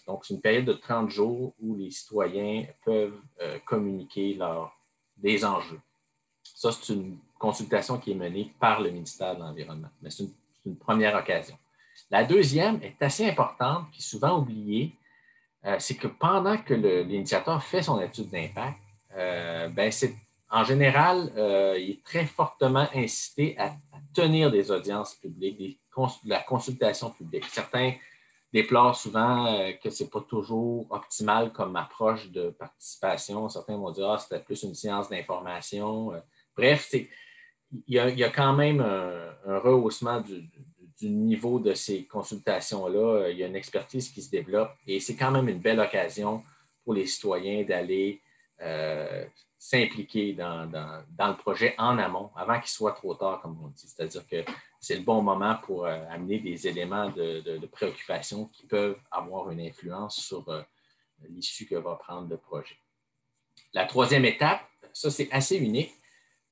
Donc, c'est une période de 30 jours où les citoyens peuvent communiquer des enjeux. Ça, c'est une consultation qui est menée par le ministère de l'Environnement, mais c'est une première occasion. La deuxième est assez importante, puis souvent oubliée, c'est que pendant que l'initiateur fait son étude d'impact, en général, il est très fortement incité à tenir des audiences publiques, de la consultation publique. Certains déplorent souvent que ce n'est pas toujours optimal comme approche de participation. Certains vont dire « c'était plus une séance d'information ». Bref, il y a quand même un rehaussement du niveau de ces consultations-là. Il y a une expertise qui se développe et c'est quand même une belle occasion pour les citoyens d'aller s'impliquer dans le projet en amont, avant qu'il soit trop tard, comme on dit. C'est-à-dire que c'est le bon moment pour amener des éléments de préoccupation qui peuvent avoir une influence sur l'issue que va prendre le projet. La troisième étape, ça c'est assez unique,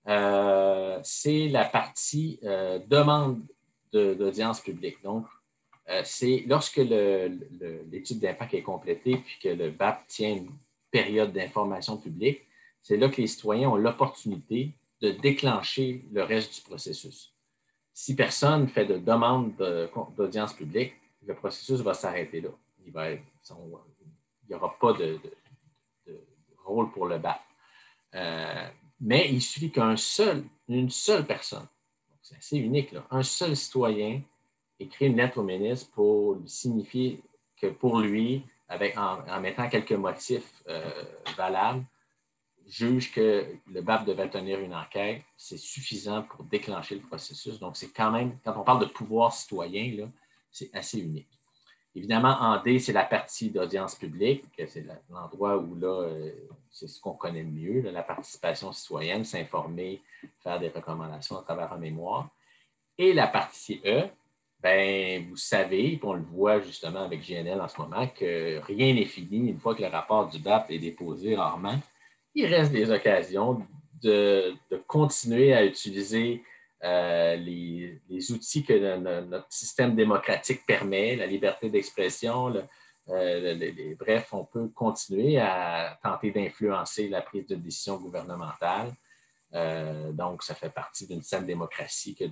c'est la partie demande d'audience publique. Donc, c'est lorsque l'étude d'impact est complétée puis que le BAP tient une période d'information publique, c'est là que les citoyens ont l'opportunité de déclencher le reste du processus. Si personne ne fait de demande d'audience publique, le processus va s'arrêter là. Il n'y aura pas de rôle pour le BAP. Mais il suffit une seule personne, c'est assez unique, là, un seul citoyen écrit une lettre au ministre pour lui signifier que pour lui, en mettant quelques motifs valables, juge que le BAP devait tenir une enquête, c'est suffisant pour déclencher le processus. Donc, c'est quand même, quand on parle de pouvoir citoyen, là, c'est assez unique. Évidemment, en D, c'est la partie d'audience publique, c'est l'endroit où là, c'est ce qu'on connaît le mieux, là, la participation citoyenne, s'informer, faire des recommandations à travers un mémoire. Et la partie E, bien, vous savez, et on le voit justement avec GNL en ce moment, que rien n'est fini une fois que le rapport du BAP est déposé rarement. Il reste des occasions de continuer à utiliser les outils que notre système démocratique permet, la liberté d'expression. Bref, on peut continuer à tenter d'influencer la prise de décision gouvernementale. Donc, ça fait partie d'une saine démocratie que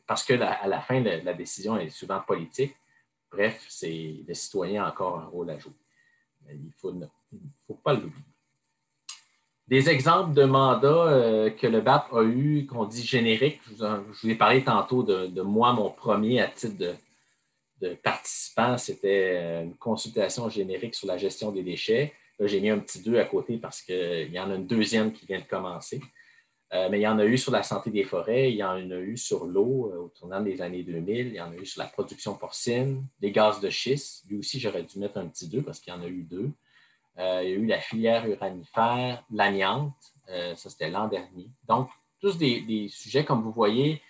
parce qu'à la fin, la décision est souvent politique. Bref, le citoyen a encore un rôle à jouer. Mais il ne faut pas l'oublier. Des exemples de mandats que le BAP a eu, qu'on dit génériques, je vous ai parlé tantôt de moi, mon premier à titre de participant, c'était une consultation générique sur la gestion des déchets. Là, j'ai mis un petit 2 à côté parce qu'il y en a une deuxième qui vient de commencer. Mais il y en a eu sur la santé des forêts, il y en a eu sur l'eau au tournant des années 2000, il y en a eu sur la production porcine, les gaz de schiste. Lui aussi, j'aurais dû mettre un petit 2 parce qu'il y en a eu 2. Il y a eu la filière uranifère, l'amiante, ça c'était l'an dernier. Donc, tous des sujets, comme vous voyez,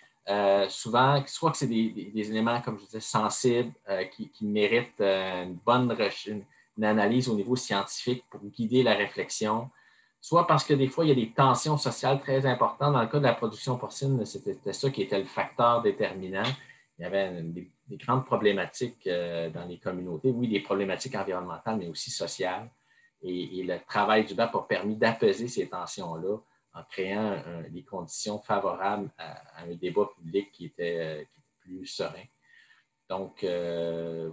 souvent, soit que c'est des éléments, comme je disais, sensibles, qui méritent une bonne une analyse au niveau scientifique pour guider la réflexion, soit parce que des fois, il y a des tensions sociales très importantes. Dans le cas de la production porcine, c'était ça qui était le facteur déterminant. Il y avait des grandes problématiques dans les communautés. Oui, des problématiques environnementales, mais aussi sociales. Et le travail du BAP a permis d'apaiser ces tensions-là en créant des conditions favorables à un débat public qui était plus serein. Donc,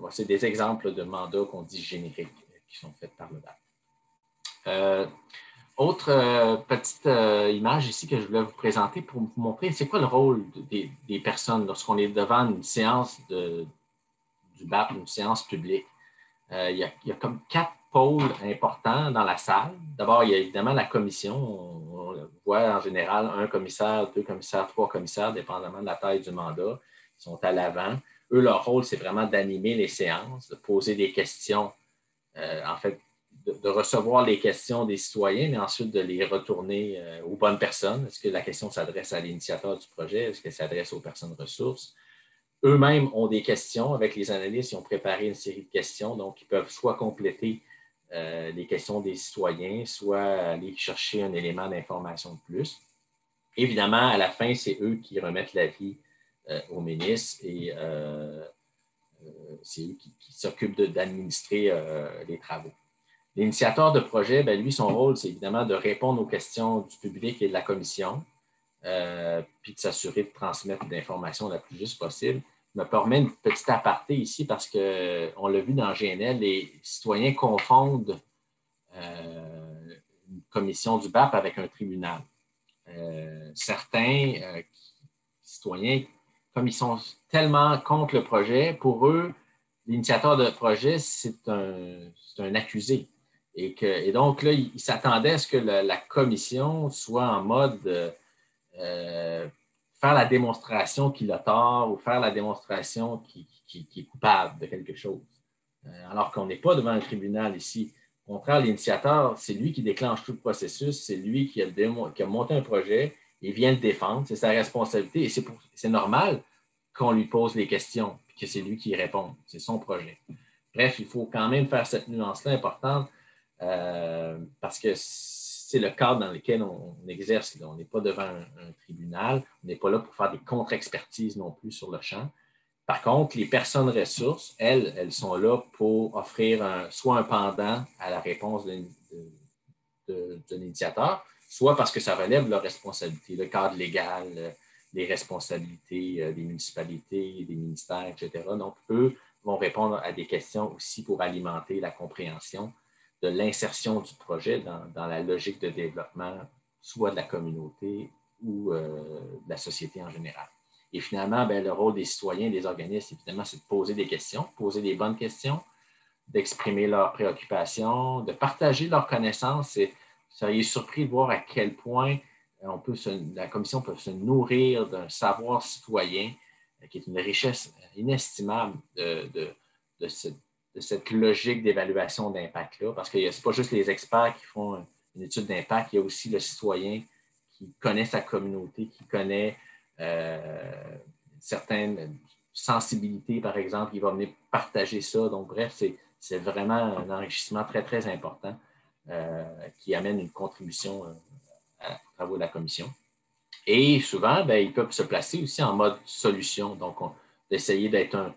c'est des exemples de mandats qu'on dit génériques qui sont faits par le BAP. Autre petite image ici que je voulais vous présenter pour vous montrer c'est quoi le rôle des personnes lorsqu'on est devant une séance du BAP, une séance publique. Il y a comme 4 pôles importants dans la salle. D'abord, il y a évidemment la commission. On voit en général 1 commissaire, 2 commissaires, 3 commissaires, dépendamment de la taille du mandat. Ils sont à l'avant. Eux, leur rôle, c'est vraiment d'animer les séances, de poser des questions, en fait, de recevoir les questions des citoyens, mais ensuite de les retourner aux bonnes personnes. Est-ce que la question s'adresse à l'initiateur du projet? Est-ce qu'elle s'adresse aux personnes ressources? Eux-mêmes ont des questions. Avec les analystes, ils ont préparé une série de questions. Donc, ils peuvent soit compléter les questions des citoyens, soit aller chercher un élément d'information de plus. Évidemment, à la fin, c'est eux qui remettent l'avis au ministre et c'est eux qui s'occupent d'administrer les travaux. L'initiateur de projet, bien, lui, son rôle, c'est évidemment de répondre aux questions du public et de la commission, puis de s'assurer de transmettre l'information la plus juste possible. Je me permets une petite aparté ici parce qu'on l'a vu dans GNL, les citoyens confondent une commission du BAP avec un tribunal. Certains citoyens, comme ils sont tellement contre le projet, pour eux, l'initiateur de projet, c'est un accusé. Et donc, là, ils s'attendaient à ce que la commission soit en mode faire la démonstration qu'il a tort ou faire la démonstration qu'il est coupable de quelque chose. Alors qu'on n'est pas devant un tribunal ici. contraire, l'initiateur, c'est lui qui déclenche tout le processus, c'est lui qui a monté un projet, il vient le défendre, c'est sa responsabilité et c'est normal qu'on lui pose les questions et que c'est lui qui répond. C'est son projet. Bref, il faut quand même faire cette nuance-là importante parce que c'est le cadre dans lequel on exerce. Là. On n'est pas devant un tribunal, on n'est pas là pour faire des contre-expertises non plus sur le champ. Par contre, les personnes ressources, elles sont là pour offrir soit un pendant à la réponse d'un initiateur, soit parce que ça relève de leur responsabilité, le cadre légal, les responsabilités des municipalités, des ministères, etc. Donc, eux vont répondre à des questions aussi pour alimenter la compréhension de l'insertion du projet dans la logique de développement, soit de la communauté ou de la société en général. Et finalement, bien, le rôle des citoyens et des organismes, évidemment, c'est de poser des questions, poser des bonnes questions, d'exprimer leurs préoccupations, de partager leurs connaissances. Et vous seriez surpris de voir à quel point la Commission peut se nourrir d'un savoir citoyen qui est une richesse inestimable de cette logique d'évaluation d'impact-là, parce que ce n'est pas juste les experts qui font une étude d'impact, il y a aussi le citoyen qui connaît sa communauté, qui connaît certaines sensibilités, par exemple, il va venir partager ça. Donc, bref, c'est vraiment un enrichissement très, très important qui amène une contribution aux travaux de la Commission. Et souvent, bien, ils peuvent se placer aussi en mode solution. Donc, d'essayer d'être un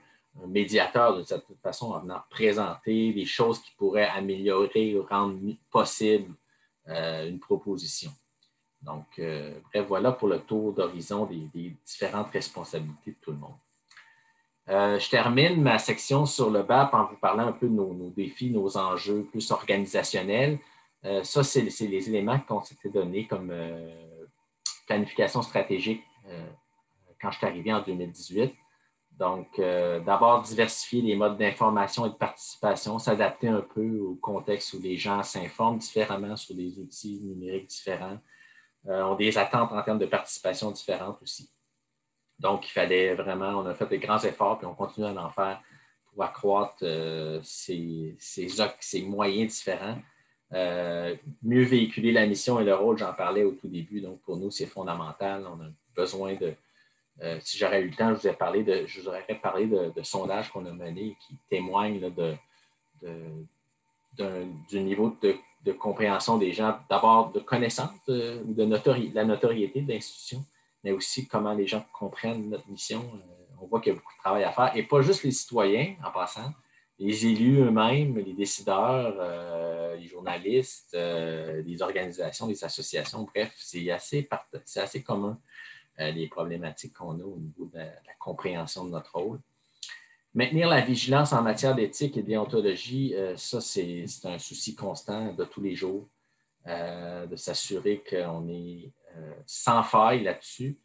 médiateur de cette façon en venant présenter des choses qui pourraient améliorer ou rendre possible une proposition. Donc, bref, voilà pour le tour d'horizon des différentes responsabilités de tout le monde. Je termine ma section sur le BAP en vous parlant un peu de nos défis, nos enjeux plus organisationnels. Ça, c'est les éléments qu'on s'était donnés comme planification stratégique quand je suis arrivé en 2018. Donc, d'abord, diversifier les modes d'information et de participation, s'adapter un peu au contexte où les gens s'informent différemment sur des outils numériques différents, ont des attentes en termes de participation différentes aussi. Donc, il fallait vraiment, on a fait de grands efforts, puis on continue à en faire pour accroître ces moyens différents. Mieux véhiculer la mission et le rôle, j'en parlais au tout début. Donc, pour nous, c'est fondamental. On a besoin de... si j'aurais eu le temps, je vous aurais parlé de sondages qu'on a menés qui témoignent là, du niveau de compréhension des gens, d'abord de connaissance ou de la notoriété de l'institution, mais aussi comment les gens comprennent notre mission. On voit qu'il y a beaucoup de travail à faire, et pas juste les citoyens, en passant, les élus eux-mêmes, les décideurs, les journalistes, les organisations, les associations, bref, c'est assez commun, les problématiques qu'on a au niveau de la compréhension de notre rôle. Maintenir la vigilance en matière d'éthique et de déontologie, ça, c'est un souci constant de tous les jours, de s'assurer qu'on est sans faille là-dessus.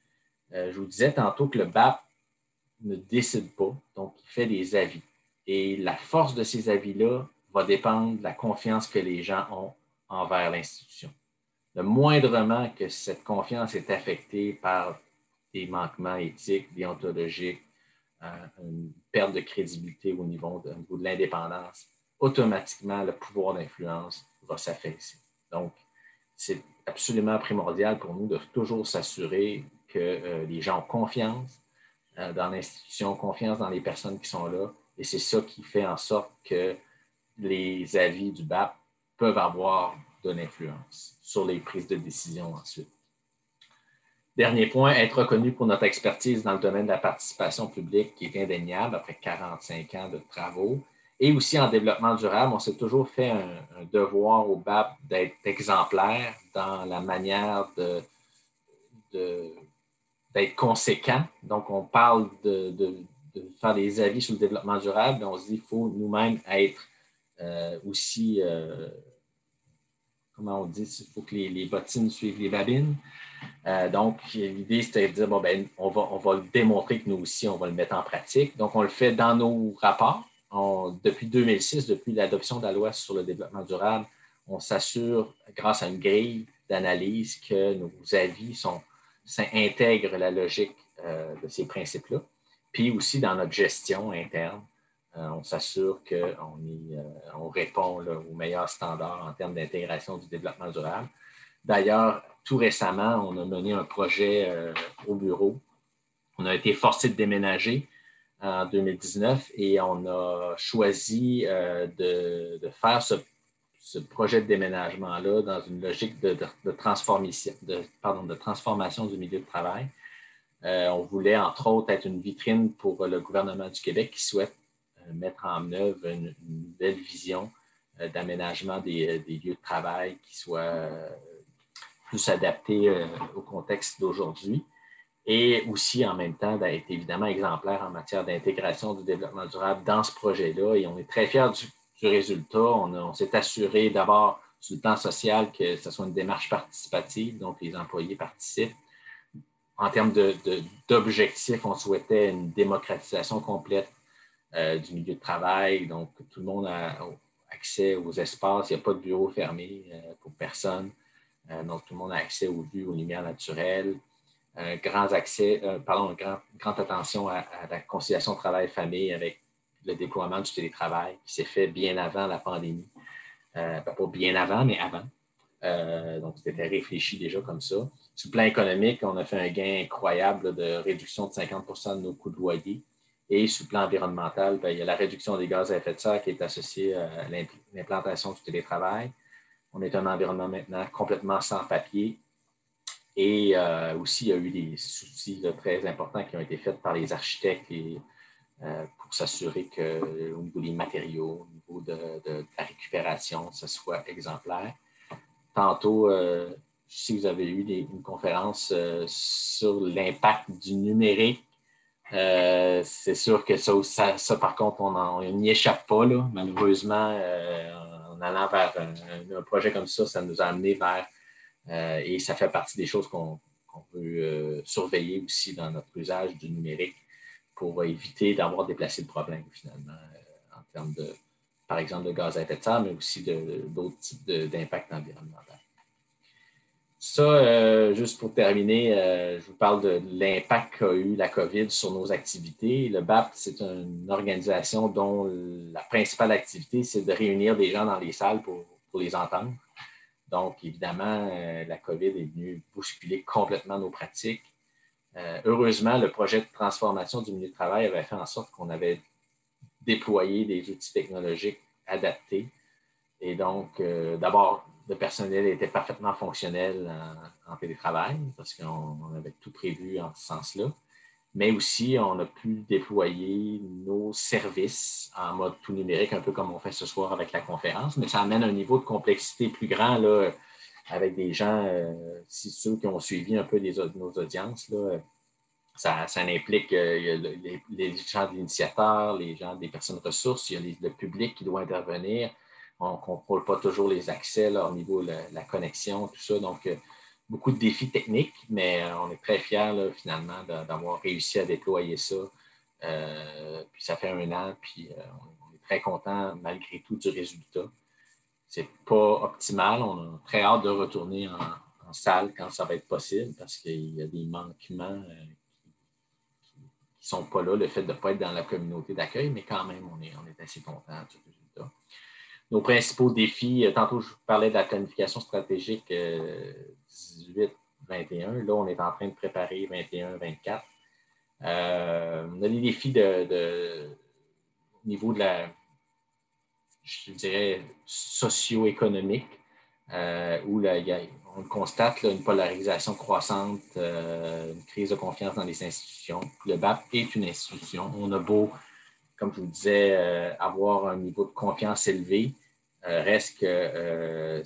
Je vous disais tantôt que le BAP ne décide pas, donc il fait des avis. Et la force de ces avis-là va dépendre de la confiance que les gens ont envers l'institution. Le moindrement que cette confiance est affectée par des manquements éthiques, déontologiques, une perte de crédibilité au niveau de l'indépendance, automatiquement, le pouvoir d'influence va s'affaisser. Donc, c'est absolument primordial pour nous de toujours s'assurer que les gens ont confiance dans l'institution, confiance dans les personnes qui sont là, et c'est ça qui fait en sorte que les avis du BAP peuvent avoir de l'influence sur les prises de décision ensuite. Dernier point, être reconnu pour notre expertise dans le domaine de la participation publique qui est indéniable après 45 ans de travaux. Et aussi en développement durable, on s'est toujours fait un devoir au BAP d'être exemplaire dans la manière d'être conséquent. Donc, on parle de faire des avis sur le développement durable, mais on se dit qu'il faut nous-mêmes être aussi, comment on dit, il faut que les bottines suivent les babines. Donc, l'idée, c'était de dire, bon, ben, on va le démontrer que nous aussi, on va le mettre en pratique. Donc, on le fait dans nos rapports. Depuis 2006, depuis l'adoption de la loi sur le développement durable, on s'assure, grâce à une grille d'analyse, que nos avis intègrent la logique de ces principes-là. Puis aussi dans notre gestion interne, On s'assure qu'on répond là, aux meilleurs standards en termes d'intégration du développement durable. D'ailleurs, tout récemment, on a mené un projet au bureau. On a été forcé de déménager en 2019 et on a choisi de faire ce projet de déménagement-là dans une logique de transformation du milieu de travail. On voulait, entre autres, être une vitrine pour le gouvernement du Québec qui souhaite mettre en œuvre une belle vision d'aménagement des lieux de travail qui soit plus adaptés au contexte d'aujourd'hui. Et aussi, en même temps, d'être évidemment exemplaire en matière d'intégration du développement durable dans ce projet-là. Et on est très fiers du résultat. On s'est assuré d'abord sur le plan social que ce soit une démarche participative, donc les employés participent. En termes d'objectifs, on souhaitait une démocratisation complète du milieu de travail. Donc, tout le monde a accès aux espaces. Il n'y a pas de bureau fermé pour personne. Donc, tout le monde a accès aux vues, aux lumières naturelles. Grande attention à la conciliation travail-famille avec le déploiement du télétravail qui s'est fait bien avant la pandémie. Pas bien avant, mais avant. Donc, c'était réfléchi déjà comme ça. Sur le plan économique, on a fait un gain incroyable de réduction de 50 de nos coûts de loyer. Et sur le plan environnemental, il y a la réduction des gaz à effet de serre qui est associée à l'implantation du télétravail. On est un environnement maintenant complètement sans papier. Et aussi, il y a eu des soucis très importants qui ont été faits par les architectes pour s'assurer qu'au niveau des matériaux, au niveau de la récupération, ce soit exemplaire. Tantôt, je sais que vous avez eu une conférence sur l'impact du numérique. C'est sûr que ça par contre, on n'y échappe pas, là. Malheureusement, en allant vers un projet comme ça nous a amené vers, et ça fait partie des choses qu'on veut surveiller aussi dans notre usage du numérique pour éviter d'avoir déplacé le problème, finalement, en termes de, par exemple, de gaz à effet de serre, mais aussi d'autres types d'impact environnemental. Ça, juste pour terminer, je vous parle de l'impact qu'a eu la COVID sur nos activités. Le BAP, c'est une organisation dont la principale activité, c'est de réunir des gens dans les salles pour les entendre. Donc, évidemment, la COVID est venue bousculer complètement nos pratiques. Heureusement, le projet de transformation du milieu de travail avait fait en sorte qu'on avait déployé des outils technologiques adaptés. Et donc, d'abord, le personnel était parfaitement fonctionnel en télétravail parce qu'on avait tout prévu en ce sens-là. Mais aussi, on a pu déployer nos services en mode tout numérique, un peu comme on fait ce soir avec la conférence, mais ça amène un niveau de complexité plus grand là, avec des gens, si ceux qui ont suivi un peu nos audiences, là, ça implique les gens de l'initiateur, les gens des personnes ressources, il y a le public qui doit intervenir. On ne contrôle pas toujours les accès là, au niveau de la connexion, tout ça. Donc, beaucoup de défis techniques, mais on est très fiers là, finalement d'avoir réussi à déployer ça. Puis ça fait 1 an, puis on est très content malgré tout du résultat. C'est pas optimal. On a très hâte de retourner en salle quand ça va être possible parce qu'il y a des manquements qui ne sont pas là, le fait de ne pas être dans la communauté d'accueil, mais quand même, on est assez content du résultat. Nos principaux défis, tantôt je vous parlais de la planification stratégique 18-21. Là, on est en train de préparer 21-24. On a des défis au niveau de la, je dirais, socio-économique, où là, on constate là, une polarisation croissante, une crise de confiance dans les institutions. Le BAP est une institution. On a beau, comme je vous disais, avoir un niveau de confiance élevé, reste que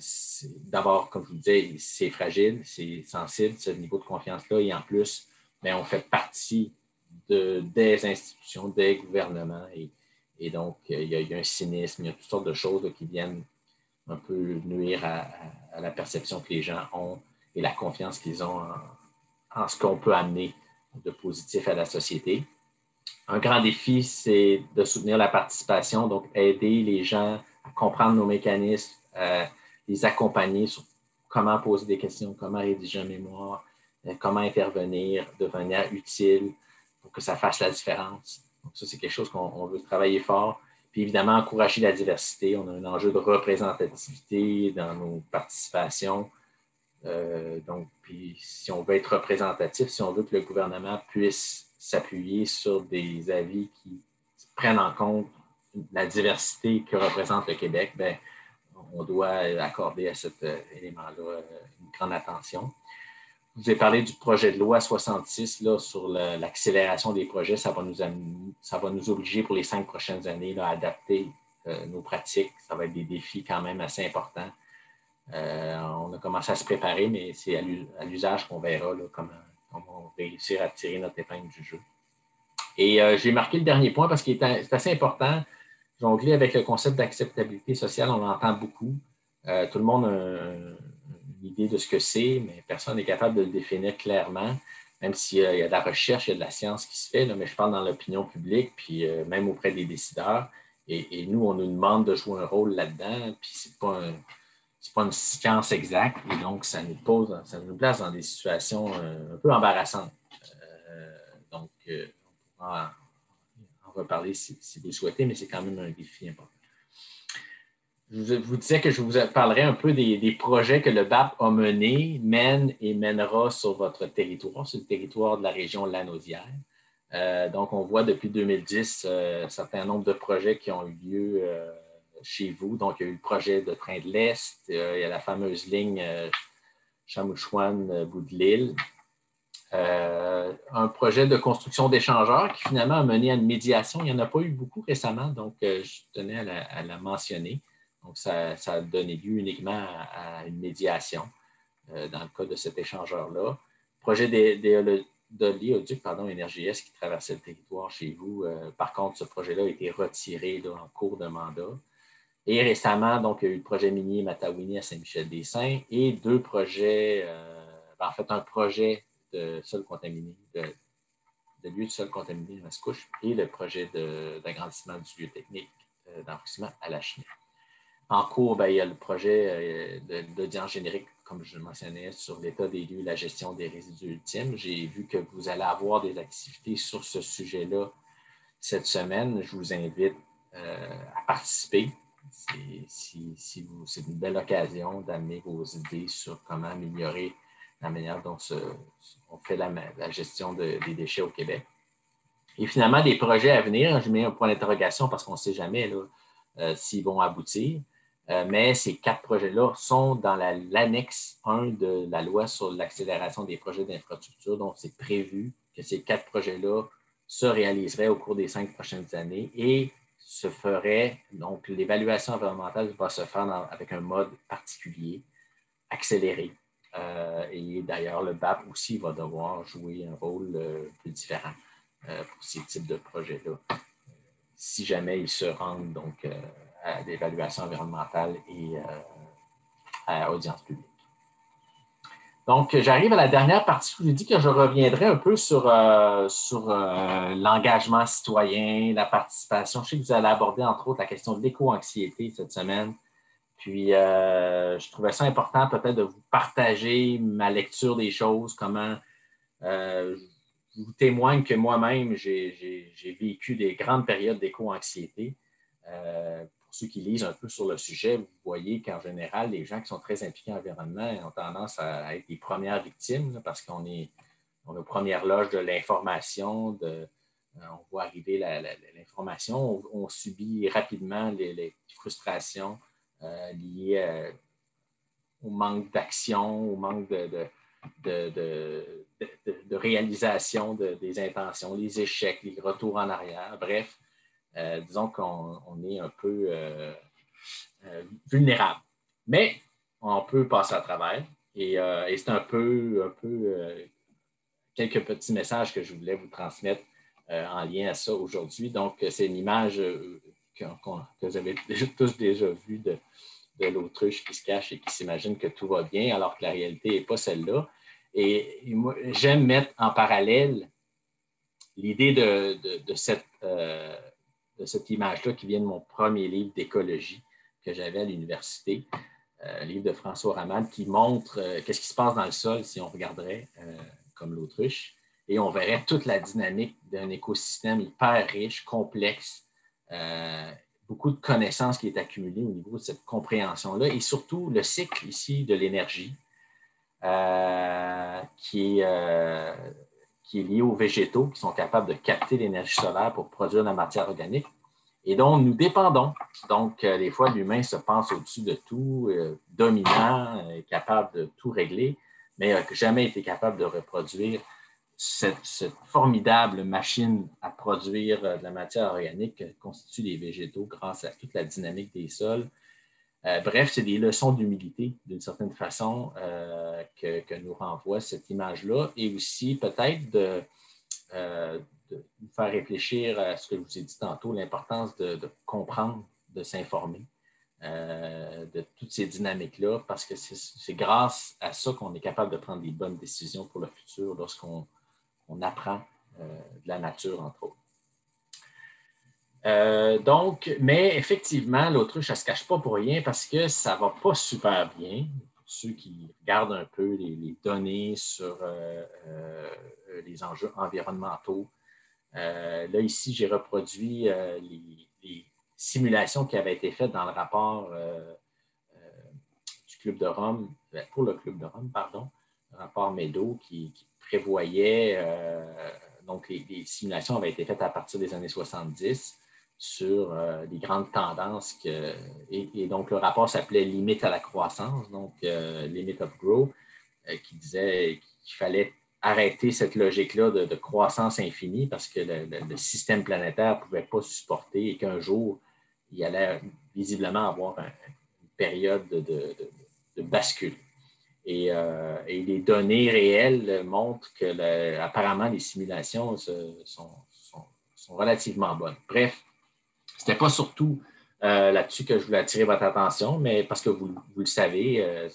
d'abord, comme je vous disais, c'est fragile, c'est sensible, ce niveau de confiance-là, et en plus, bien, on fait partie des institutions, des gouvernements, et donc, il y a un cynisme, il y a toutes sortes de choses là, qui viennent un peu nuire à la perception que les gens ont et la confiance qu'ils ont en ce qu'on peut amener de positif à la société. Un grand défi, c'est de soutenir la participation, donc aider les gens à comprendre nos mécanismes, les accompagner sur comment poser des questions, comment rédiger un mémoire, comment intervenir de manière utile pour que ça fasse la différence. Donc, ça, c'est quelque chose qu'on veut travailler fort. Puis évidemment, encourager la diversité. On a un enjeu de représentativité dans nos participations. Donc, puis si on veut être représentatif, si on veut que le gouvernement puisse s'appuyer sur des avis qui prennent en compte la diversité que représente le Québec, bien, on doit accorder à cet élément-là une grande attention. Je vous ai parlé du projet de loi 66 là, sur l'accélération des projets. Ça va nous obliger pour les 5 prochaines années là, à adapter nos pratiques. Ça va être des défis quand même assez importants. On a commencé à se préparer, mais c'est à l'usage qu'on verra là, comment on va réussir à tirer notre épingle du jeu. Et j'ai marqué le dernier point parce que c'est assez important. Jongler avec le concept d'acceptabilité sociale, on l'entend beaucoup. Tout le monde a une idée de ce que c'est, mais personne n'est capable de le définir clairement, même s'il y a de la recherche, il y a de la science qui se fait, là, mais je parle dans l'opinion publique, puis même auprès des décideurs. Et nous, on nous demande de jouer un rôle là-dedans, puis c'est pas une science exacte, et donc ça nous place dans des situations un peu embarrassantes. Donc, on pourra en reparler si vous le souhaitez, mais c'est quand même un défi important. Je vous disais que je vous parlerai un peu des projets que le BAP a menés, mène et mènera sur votre territoire, sur le territoire de la région Lanaudière. Donc, on voit depuis 2010 un certain nombre de projets qui ont eu lieu chez vous. Donc, il y a eu le projet de train de l'Est, il y a la fameuse ligne Chamouchouane-Bout de l'Île. Un projet de construction d'échangeurs qui finalement a mené à une médiation. Il n'y en a pas eu beaucoup récemment, donc je tenais à la mentionner. Donc, ça a donné lieu uniquement à une médiation dans le cas de cet échangeur-là. Projet d'oléoduc, Énergie S qui traversait le territoire chez vous. Par contre, ce projet-là a été retiré là, en cours de mandat. Et récemment, donc, il y a eu le projet minier Matawini à Saint-Michel-des-Saints et deux projets, en fait, un projet de sol contaminé, de lieu de sol contaminé à Mascouche et le projet d'agrandissement du lieu technique d'enfouissement à la Chenille. En cours, il y a le projet d'audience générique, comme je le mentionnais, sur l'état des lieux et la gestion des résidus ultimes. J'ai vu que vous allez avoir des activités sur ce sujet-là cette semaine. Je vous invite à participer. C'est une belle occasion d'amener vos idées sur comment améliorer la manière dont on fait la gestion des déchets au Québec. Et finalement, des projets à venir, je mets un point d'interrogation parce qu'on ne sait jamais s'ils vont aboutir. Mais ces 4 projets-là sont dans l'annexe 1 de la loi sur l'accélération des projets d'infrastructure. Donc, c'est prévu que ces 4 projets-là se réaliseraient au cours des 5 prochaines années et se ferait, donc l'évaluation environnementale va se faire avec un mode particulier, accéléré. Et d'ailleurs, le BAP aussi va devoir jouer un rôle plus différent pour ces types de projets-là, si jamais ils se rendent donc à l'évaluation environnementale et à audience publique. Donc, j'arrive à la dernière partie. Je vous ai dit que je reviendrai un peu sur l'engagement citoyen, la participation. Je sais que vous allez aborder, entre autres, la question de l'éco-anxiété cette semaine. Puis, je trouvais ça important peut-être de vous partager ma lecture des choses, comment je vous témoigne que moi-même, j'ai vécu des grandes périodes d'éco-anxiété. Pour ceux qui lisent un peu sur le sujet, vous voyez qu'en général, les gens qui sont très impliqués en environnement ont tendance à être les premières victimes là, parce qu'on est aux premières loges de l'information, on voit arriver l'information, on subit rapidement les frustrations liées au manque d'action, au manque de réalisation des intentions, les échecs, les retours en arrière. Bref, disons qu'on est un peu vulnérable. Mais on peut passer à travers. Et c'est un peu quelques petits messages que je voulais vous transmettre en lien à ça aujourd'hui. Donc, c'est une image que vous avez tous déjà vue de l'autruche qui se cache et qui s'imagine que tout va bien, alors que la réalité n'est pas celle-là. Et moi, j'aime mettre en parallèle l'idée de cette image-là qui vient de mon premier livre d'écologie que j'avais à l'université, livre de François Ramade, qui montre qu'est-ce qui se passe dans le sol si on regarderait comme l'autruche. et on verrait toute la dynamique d'un écosystème hyper riche, complexe, beaucoup de connaissances qui est accumulée au niveau de cette compréhension-là, et surtout le cycle ici de l'énergie qui est lié aux végétaux qui sont capables de capter l'énergie solaire pour produire de la matière organique et dont nous dépendons. Donc, des fois, l'humain se pense au-dessus de tout, dominant, capable de tout régler, mais n'a jamais été capable de reproduire cette formidable machine à produire de la matière organique que constituent les végétaux grâce à toute la dynamique des sols. Bref, c'est des leçons d'humilité, d'une certaine façon, que nous renvoie cette image-là, et aussi peut-être de nous faire réfléchir à ce que je vous ai dit tantôt, l'importance de comprendre, de s'informer de toutes ces dynamiques-là, parce que c'est grâce à ça qu'on est capable de prendre des bonnes décisions pour le futur lorsqu'on apprend de la nature, entre autres. Mais effectivement, l'autruche, elle ne se cache pas pour rien parce que ça ne va pas super bien. Pour ceux qui regardent un peu les données sur les enjeux environnementaux, là, ici, j'ai reproduit les simulations qui avaient été faites dans le rapport du Club de Rome, pour le Club de Rome, pardon, le rapport Meadow qui prévoyait, donc les simulations avaient été faites à partir des années 70 sur les grandes tendances. Et donc, le rapport s'appelait Limite à la croissance, donc Limit of Growth, qui disait qu'il fallait arrêter cette logique-là de croissance infinie parce que le système planétaire ne pouvait pas supporter et qu'un jour, il allait visiblement avoir une période de bascule. Et les données réelles montrent que apparemment les simulations sont relativement bonnes. Bref, ce n'était pas surtout là-dessus que je voulais attirer votre attention, mais parce que vous le savez,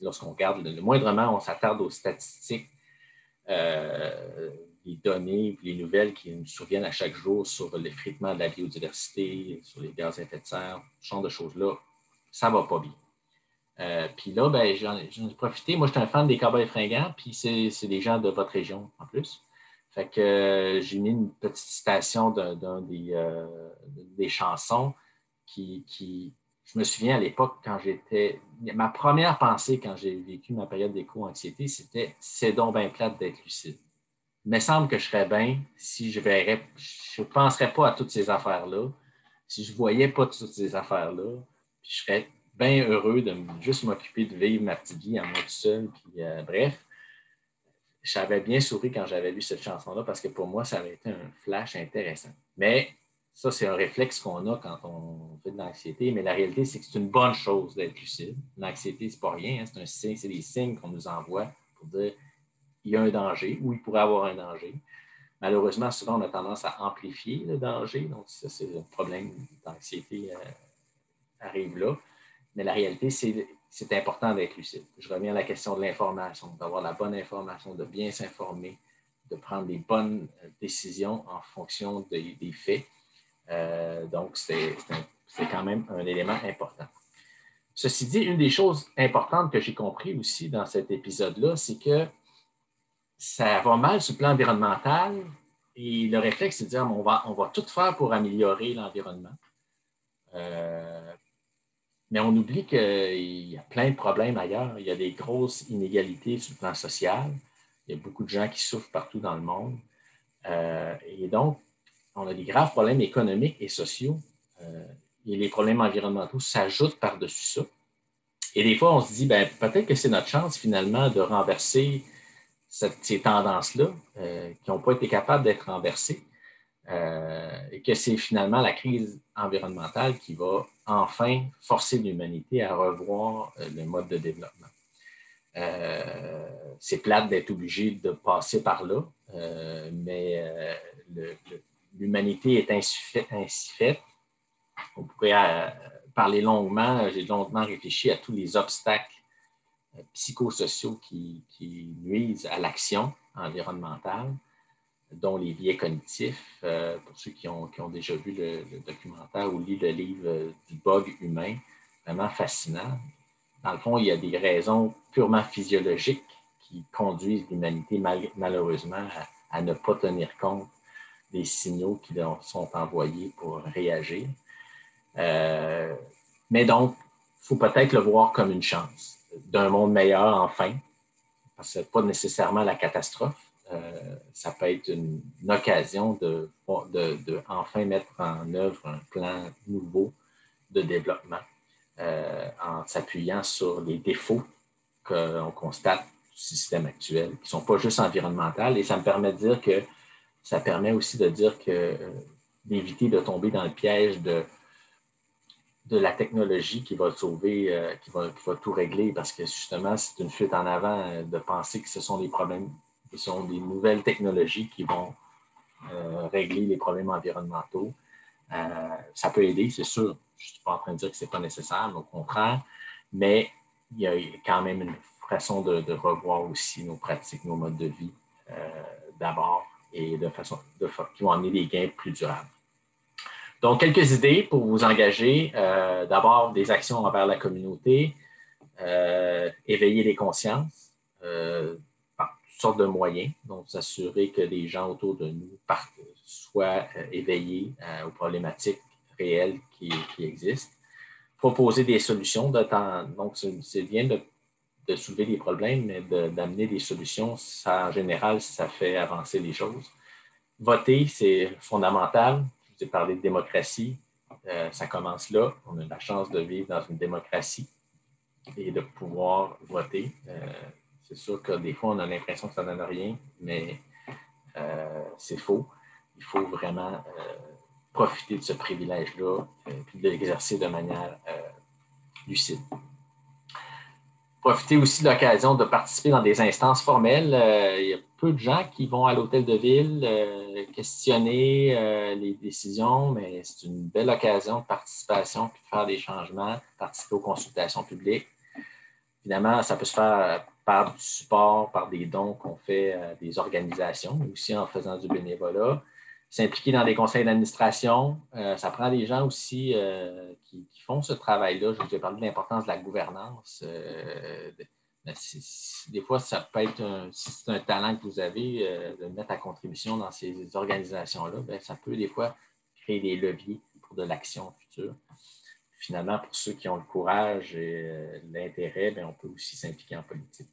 lorsqu'on regarde moindrement, on s'attarde aux statistiques, les données, les nouvelles qui nous surviennent à chaque jour sur l'effritement de la biodiversité, sur les gaz à effet de serre, ce genre de choses-là, ça ne va pas bien. Puis là, ben, j'en ai profité. Moi, je suis un fan des Cowboys fringants, puis c'est des gens de votre région en plus. Fait que j'ai mis une petite citation d'un des chansons qui, je me souviens à l'époque, quand ma première pensée quand j'ai vécu ma période d'éco-anxiété, c'était « c'est donc bien plate d'être lucide ». Il me semble que je serais bien si je ne penserais pas à toutes ces affaires-là, si je ne voyais pas toutes ces affaires-là, puis je serais bien heureux de juste m'occuper de vivre ma petite vie à moi tout seul. Puis, bref, j'avais bien souri quand j'avais lu cette chanson-là parce que pour moi, ça avait été un flash intéressant. Mais ça, c'est un réflexe qu'on a quand on fait de l'anxiété. Mais la réalité, c'est que c'est une bonne chose d'être lucide. L'anxiété, c'est pas rien. Hein, c'est un signe, c'est des signes qu'on nous envoie pour dire il y a un danger ou il pourrait avoir un danger. Malheureusement, souvent, on a tendance à amplifier le danger. Donc, ça, c'est le problème d'anxiété arrive là. Mais la réalité, c'est important d'être lucide. Je reviens à la question de l'information, d'avoir la bonne information, de bien s'informer, de prendre les bonnes décisions en fonction des faits. Donc, c'est quand même un élément important. Ceci dit, une des choses importantes que j'ai compris aussi dans cet épisode-là, c'est que ça va mal sur le plan environnemental et le réflexe, c'est de dire on va tout faire pour améliorer l'environnement. Mais on oublie qu'il y a plein de problèmes ailleurs. Il y a des grosses inégalités sur le plan social. Il y a beaucoup de gens qui souffrent partout dans le monde. Et donc, on a des graves problèmes économiques et sociaux. Et les problèmes environnementaux s'ajoutent par-dessus ça. Et des fois, on se dit, peut-être que c'est notre chance finalement de renverser ces tendances-là qui n'ont pas été capables d'être renversées. Et que c'est finalement la crise environnementale qui va enfin forcer l'humanité à revoir le mode de développement. C'est plate d'être obligé de passer par là, mais l'humanité est ainsi faite. On pourrait parler longuement, j'ai longuement réfléchi à tous les obstacles psychosociaux qui nuisent à l'action environnementale, dont les biais cognitifs, pour ceux qui ont déjà vu le documentaire ou lu le livre du bug humain, vraiment fascinant. Dans le fond, il y a des raisons purement physiologiques qui conduisent l'humanité malheureusement à ne pas tenir compte des signaux qui leur sont envoyés pour réagir. Mais donc, il faut peut-être le voir comme une chance d'un monde meilleur enfin, parce que ce n'est pas nécessairement la catastrophe. Ça peut être une occasion de enfin mettre en œuvre un plan nouveau de développement en s'appuyant sur les défauts qu'on constate du système actuel, qui ne sont pas juste environnementaux. Et ça me permet de dire que ça permet aussi de dire que d'éviter de tomber dans le piège de la technologie qui va sauver, qui va tout régler, parce que justement, c'est une fuite en avant de penser que ce sont des problèmes, ce sont des nouvelles technologies qui vont régler les problèmes environnementaux. Ça peut aider, c'est sûr. Je ne suis pas en train de dire que ce n'est pas nécessaire, au contraire, mais il y a quand même une façon de revoir aussi nos pratiques, nos modes de vie d'abord, et de façon qui vont amener des gains plus durables. Donc, quelques idées pour vous engager. D'abord, des actions envers la communauté, éveiller les consciences par toutes sortes de moyens, donc s'assurer que les gens autour de nous soient éveillés aux problématiques réelles qui existent. Proposer des solutions de temps. Donc, c'est bien de soulever des problèmes, mais d'amener des solutions, ça, en général, ça fait avancer les choses. Voter, c'est fondamental. Je vous ai parlé de démocratie. Ça commence là. On a la chance de vivre dans une démocratie et de pouvoir voter. C'est sûr que des fois, on a l'impression que ça ne donne rien, mais c'est faux. Il faut vraiment profiter de ce privilège-là et de l'exercer de manière lucide. Profiter aussi de l'occasion de participer dans des instances formelles. Il y a peu de gens qui vont à l'hôtel de ville questionner les décisions, mais c'est une belle occasion de participation puis de faire des changements, participer aux consultations publiques. Évidemment, ça peut se faire par du support, par des dons qu'on fait à des organisations, mais aussi en faisant du bénévolat. S'impliquer dans des conseils d'administration. Ça prend des gens aussi qui font ce travail-là. Je vous ai parlé de l'importance de la gouvernance. Des fois, ça peut être si c'est un talent que vous avez, de le mettre à contribution dans ces organisations-là, bien, ça peut des fois créer des leviers pour de l'action future. Finalement, pour ceux qui ont le courage et l'intérêt, bien, on peut aussi s'impliquer en politique.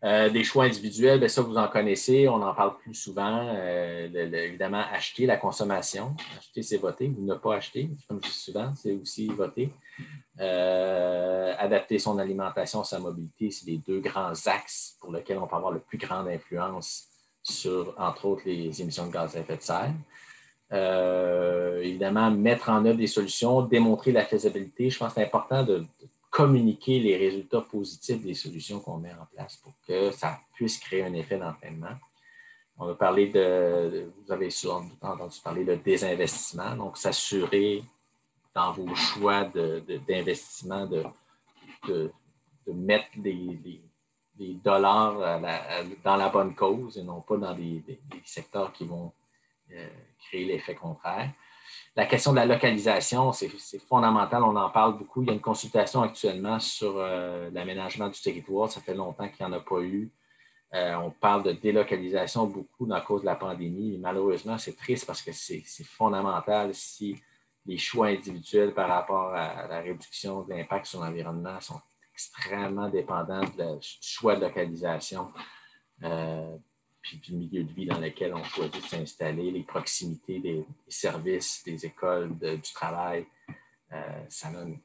Des choix individuels, bien, ça, vous en connaissez, on en parle plus souvent. Évidemment, acheter la consommation. Acheter, c'est voter, ou ne pas acheter, comme je dis souvent, c'est aussi voter. Adapter son alimentation, sa mobilité, c'est les deux grands axes pour lesquels on peut avoir le plus grande influence sur, entre autres, les émissions de gaz à effet de serre. Évidemment, mettre en œuvre des solutions, démontrer la faisabilité. Je pense que c'est important de communiquer les résultats positifs des solutions qu'on met en place pour que ça puisse créer un effet d'entraînement. On a parlé vous avez sûrement entendu parler de désinvestissement, donc s'assurer dans vos choix d'investissement de mettre des dollars dans la bonne cause et non pas dans des secteurs qui vont créer l'effet contraire. La question de la localisation, c'est fondamental, on en parle beaucoup. Il y a une consultation actuellement sur l'aménagement du territoire. Ça fait longtemps qu'il n'y en a pas eu. On parle de délocalisation beaucoup à cause de la pandémie. Et malheureusement, c'est triste parce que c'est fondamental si les choix individuels par rapport à la réduction de l'impact sur l'environnement sont extrêmement dépendants du choix de localisation. Puis du milieu de vie dans lequel on choisit de s'installer, les proximités des services, des écoles, du travail, ça a une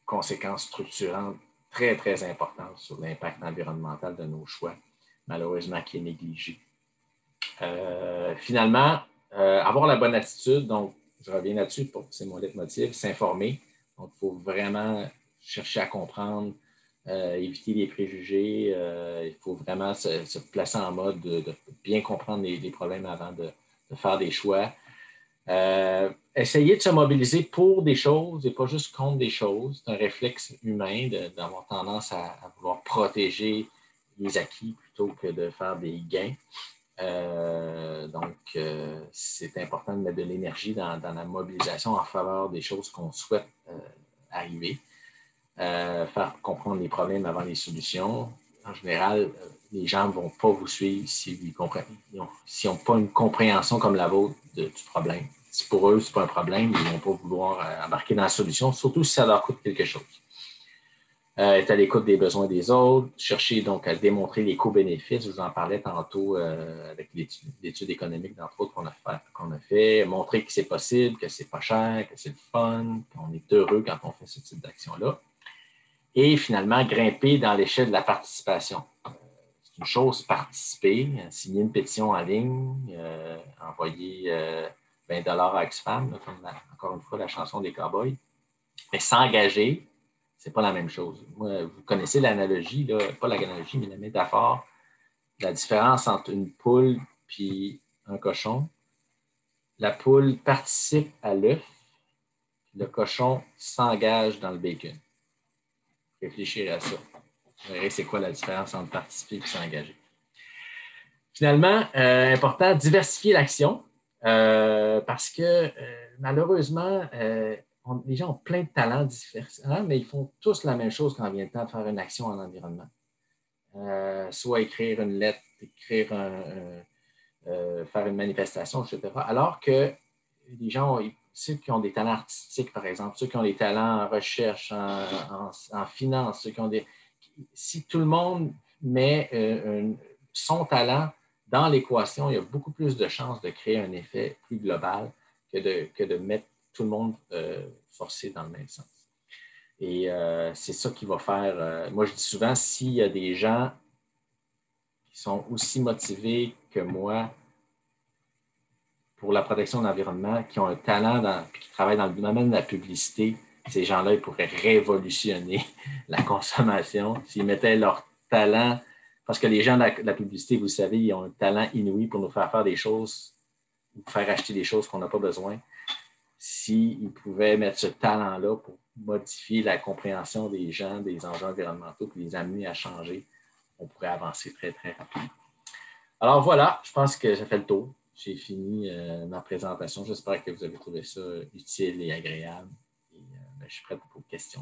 conséquence structurante très, très importante sur l'impact environnemental de nos choix, malheureusement qui est négligé. Finalement, avoir la bonne attitude, donc je reviens là-dessus, c'est mon leitmotiv, s'informer. Donc, il faut vraiment chercher à comprendre, éviter les préjugés. Il faut vraiment se placer en mode de bien comprendre les problèmes avant de faire des choix. Essayer de se mobiliser pour des choses et pas juste contre des choses. C'est un réflexe humain d'avoir tendance à vouloir protéger les acquis plutôt que de faire des gains. Donc, c'est important de mettre de l'énergie dans la mobilisation en faveur des choses qu'on souhaite arriver. Faire comprendre les problèmes avant les solutions. En général, les gens ne vont pas vous suivre s'ils n'ont pas une compréhension comme la vôtre du problème. Si pour eux, ce n'est pas un problème, ils ne vont pas vouloir embarquer dans la solution, surtout si ça leur coûte quelque chose. Être à l'écoute des besoins des autres, chercher donc à démontrer les coûts-bénéfices. Je vous en parlais tantôt avec l'étude économique, d'entre autres, qu'on a fait. Montrer que c'est possible, que c'est pas cher, que c'est le fun, qu'on est heureux quand on fait ce type d'action-là. Et finalement, grimper dans l'échelle de la participation. C'est une chose, participer, signer une pétition en ligne, envoyer 20 $ à Oxfam, comme encore une fois la chanson des Cowboys. Mais s'engager, c'est pas la même chose. Moi, vous connaissez l'analogie, là, pas l'analogie, mais la métaphore, la différence entre une poule et un cochon. La poule participe à l'œuf, le cochon s'engage dans le bacon. Réfléchir à ça. Vous verrez c'est quoi la différence entre participer et s'engager. Finalement, important, diversifier l'action parce que malheureusement, les gens ont plein de talents différents, mais ils font tous la même chose quand vient le temps de faire une action en environnement. Soit écrire une lettre, faire une manifestation, etc. Alors que les gens, ceux qui ont des talents artistiques, par exemple, ceux qui ont des talents en recherche, en finance, ceux qui ont des... Si tout le monde met son talent dans l'équation, il y a beaucoup plus de chances de créer un effet plus global que de mettre tout le monde forcé dans le même sens. Et c'est ça qui va faire... moi, je dis souvent, s'il y a des gens qui sont aussi motivés que moi pour la protection de l'environnement, qui ont un talent qui travaillent dans le domaine de la publicité, ces gens-là, ils pourraient révolutionner la consommation s'ils mettaient leur talent, parce que les gens de la publicité, vous le savez, ils ont un talent inouï pour nous faire des choses, nous faire acheter des choses qu'on n'a pas besoin. S'ils pouvaient mettre ce talent-là pour modifier la compréhension des gens, des enjeux environnementaux, puis les amener à changer, on pourrait avancer très, très rapidement. Alors voilà, je pense que ça fait le tour. J'ai fini ma présentation. J'espère que vous avez trouvé ça utile et agréable. Et, je suis prêt pour vos questions.